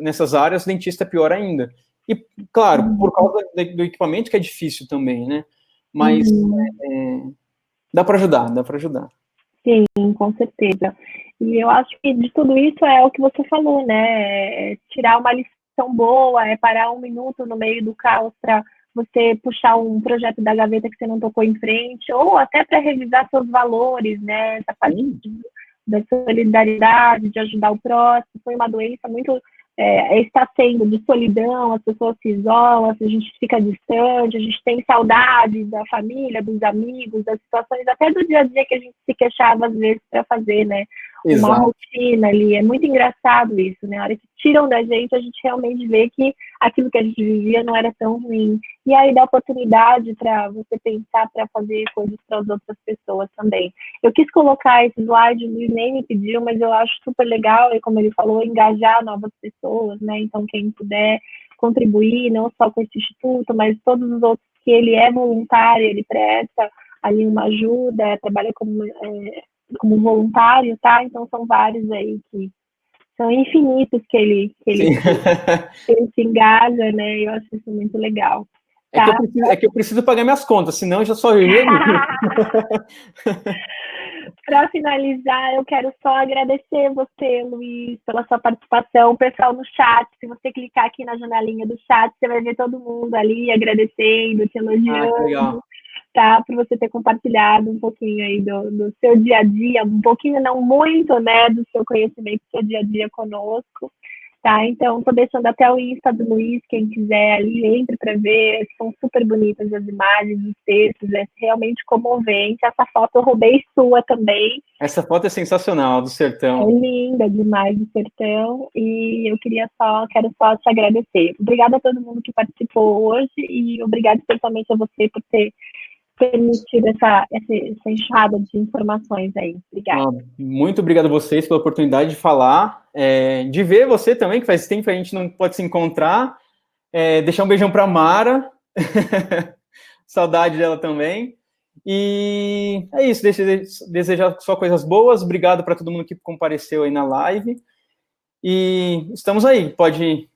nessas áreas, dentista é pior ainda. E, claro, por causa do equipamento que é difícil também, né? Mas dá para ajudar. Sim, com certeza. E eu acho que de tudo isso é o que você falou, né? Tirar uma lição boa, parar um minuto no meio do caos para você puxar um projeto da gaveta que você não tocou em frente, ou até para revisar seus valores, né? Essa parte da solidariedade, de ajudar o próximo. Foi uma doença muito... está sendo de solidão, as pessoas se isolam, a gente fica distante, a gente tem saudade da família, dos amigos, das situações, até do dia a dia que a gente se queixava às vezes para fazer, né? Exato. Uma rotina ali, é muito engraçado isso, né? A hora que tiram da gente, a gente realmente vê que aquilo que a gente vivia não era tão ruim. E aí dá oportunidade para você pensar para fazer coisas para as outras pessoas também. Eu quis colocar esse slide, o Luiz nem me pediu, mas eu acho super legal, e como ele falou, engajar novas pessoas, né? Então, quem puder contribuir, não só com esse instituto, mas todos os outros que ele é voluntário, ele presta ali uma ajuda, trabalha como voluntário, tá? Então, são vários aí que são infinitos que ele se engaja, né? Eu acho isso muito legal. Tá? É que eu preciso pagar minhas contas, senão eu já só Para finalizar, eu quero só agradecer você, Luiz, pela sua participação. O pessoal no chat, se você clicar aqui na janelinha do chat, você vai ver todo mundo ali agradecendo, te elogiando. Tá, por você ter compartilhado um pouquinho aí do seu dia a dia, um pouquinho, não muito, né, do seu conhecimento, do seu dia a dia conosco, tá? Então, tô deixando até o Insta do Luiz, quem quiser ali, entre para ver, são super bonitas as imagens, os textos, é realmente comovente. Essa foto eu roubei sua também. Essa foto é sensacional, do sertão. É linda demais do sertão, e eu quero só te agradecer. Obrigada a todo mundo que participou hoje, e obrigada especialmente a você por ter permitir essa enxada de informações aí. Obrigada. Muito obrigado a vocês pela oportunidade de falar, de ver você também, que faz tempo que a gente não pode se encontrar, deixar um beijão para a Mara, saudade dela também, e é isso, desejar só coisas boas, obrigado para todo mundo que compareceu aí na live, e estamos aí, pode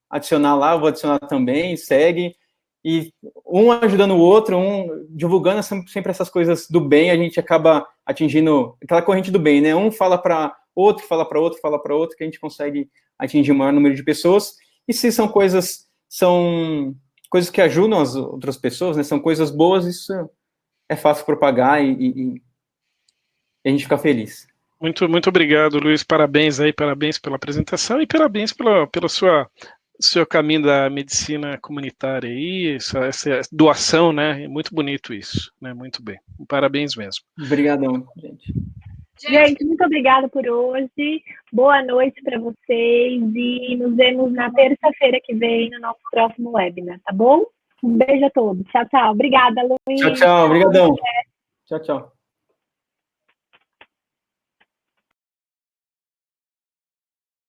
adicionar lá, eu vou adicionar também, segue, e um ajudando o outro, um divulgando sempre essas coisas do bem, a gente acaba atingindo aquela corrente do bem, né? Um fala para outro, fala para outro, fala para outro, que a gente consegue atingir o maior número de pessoas. E se são coisas que ajudam as outras pessoas, né? São coisas boas, isso é fácil propagar e a gente fica feliz. Muito, muito obrigado, Luiz. Parabéns aí, parabéns pela apresentação e parabéns pela seu caminho da medicina comunitária aí, essa doação, né? É muito bonito isso, né? Muito bem. Parabéns mesmo. Obrigadão, gente. Gente, muito obrigada por hoje. Boa noite para vocês e nos vemos na terça-feira que vem no nosso próximo webinar, tá bom? Um beijo a todos. Tchau, tchau. Obrigada, Luiz. Tchau, tchau. Obrigadão. Tchau, tchau.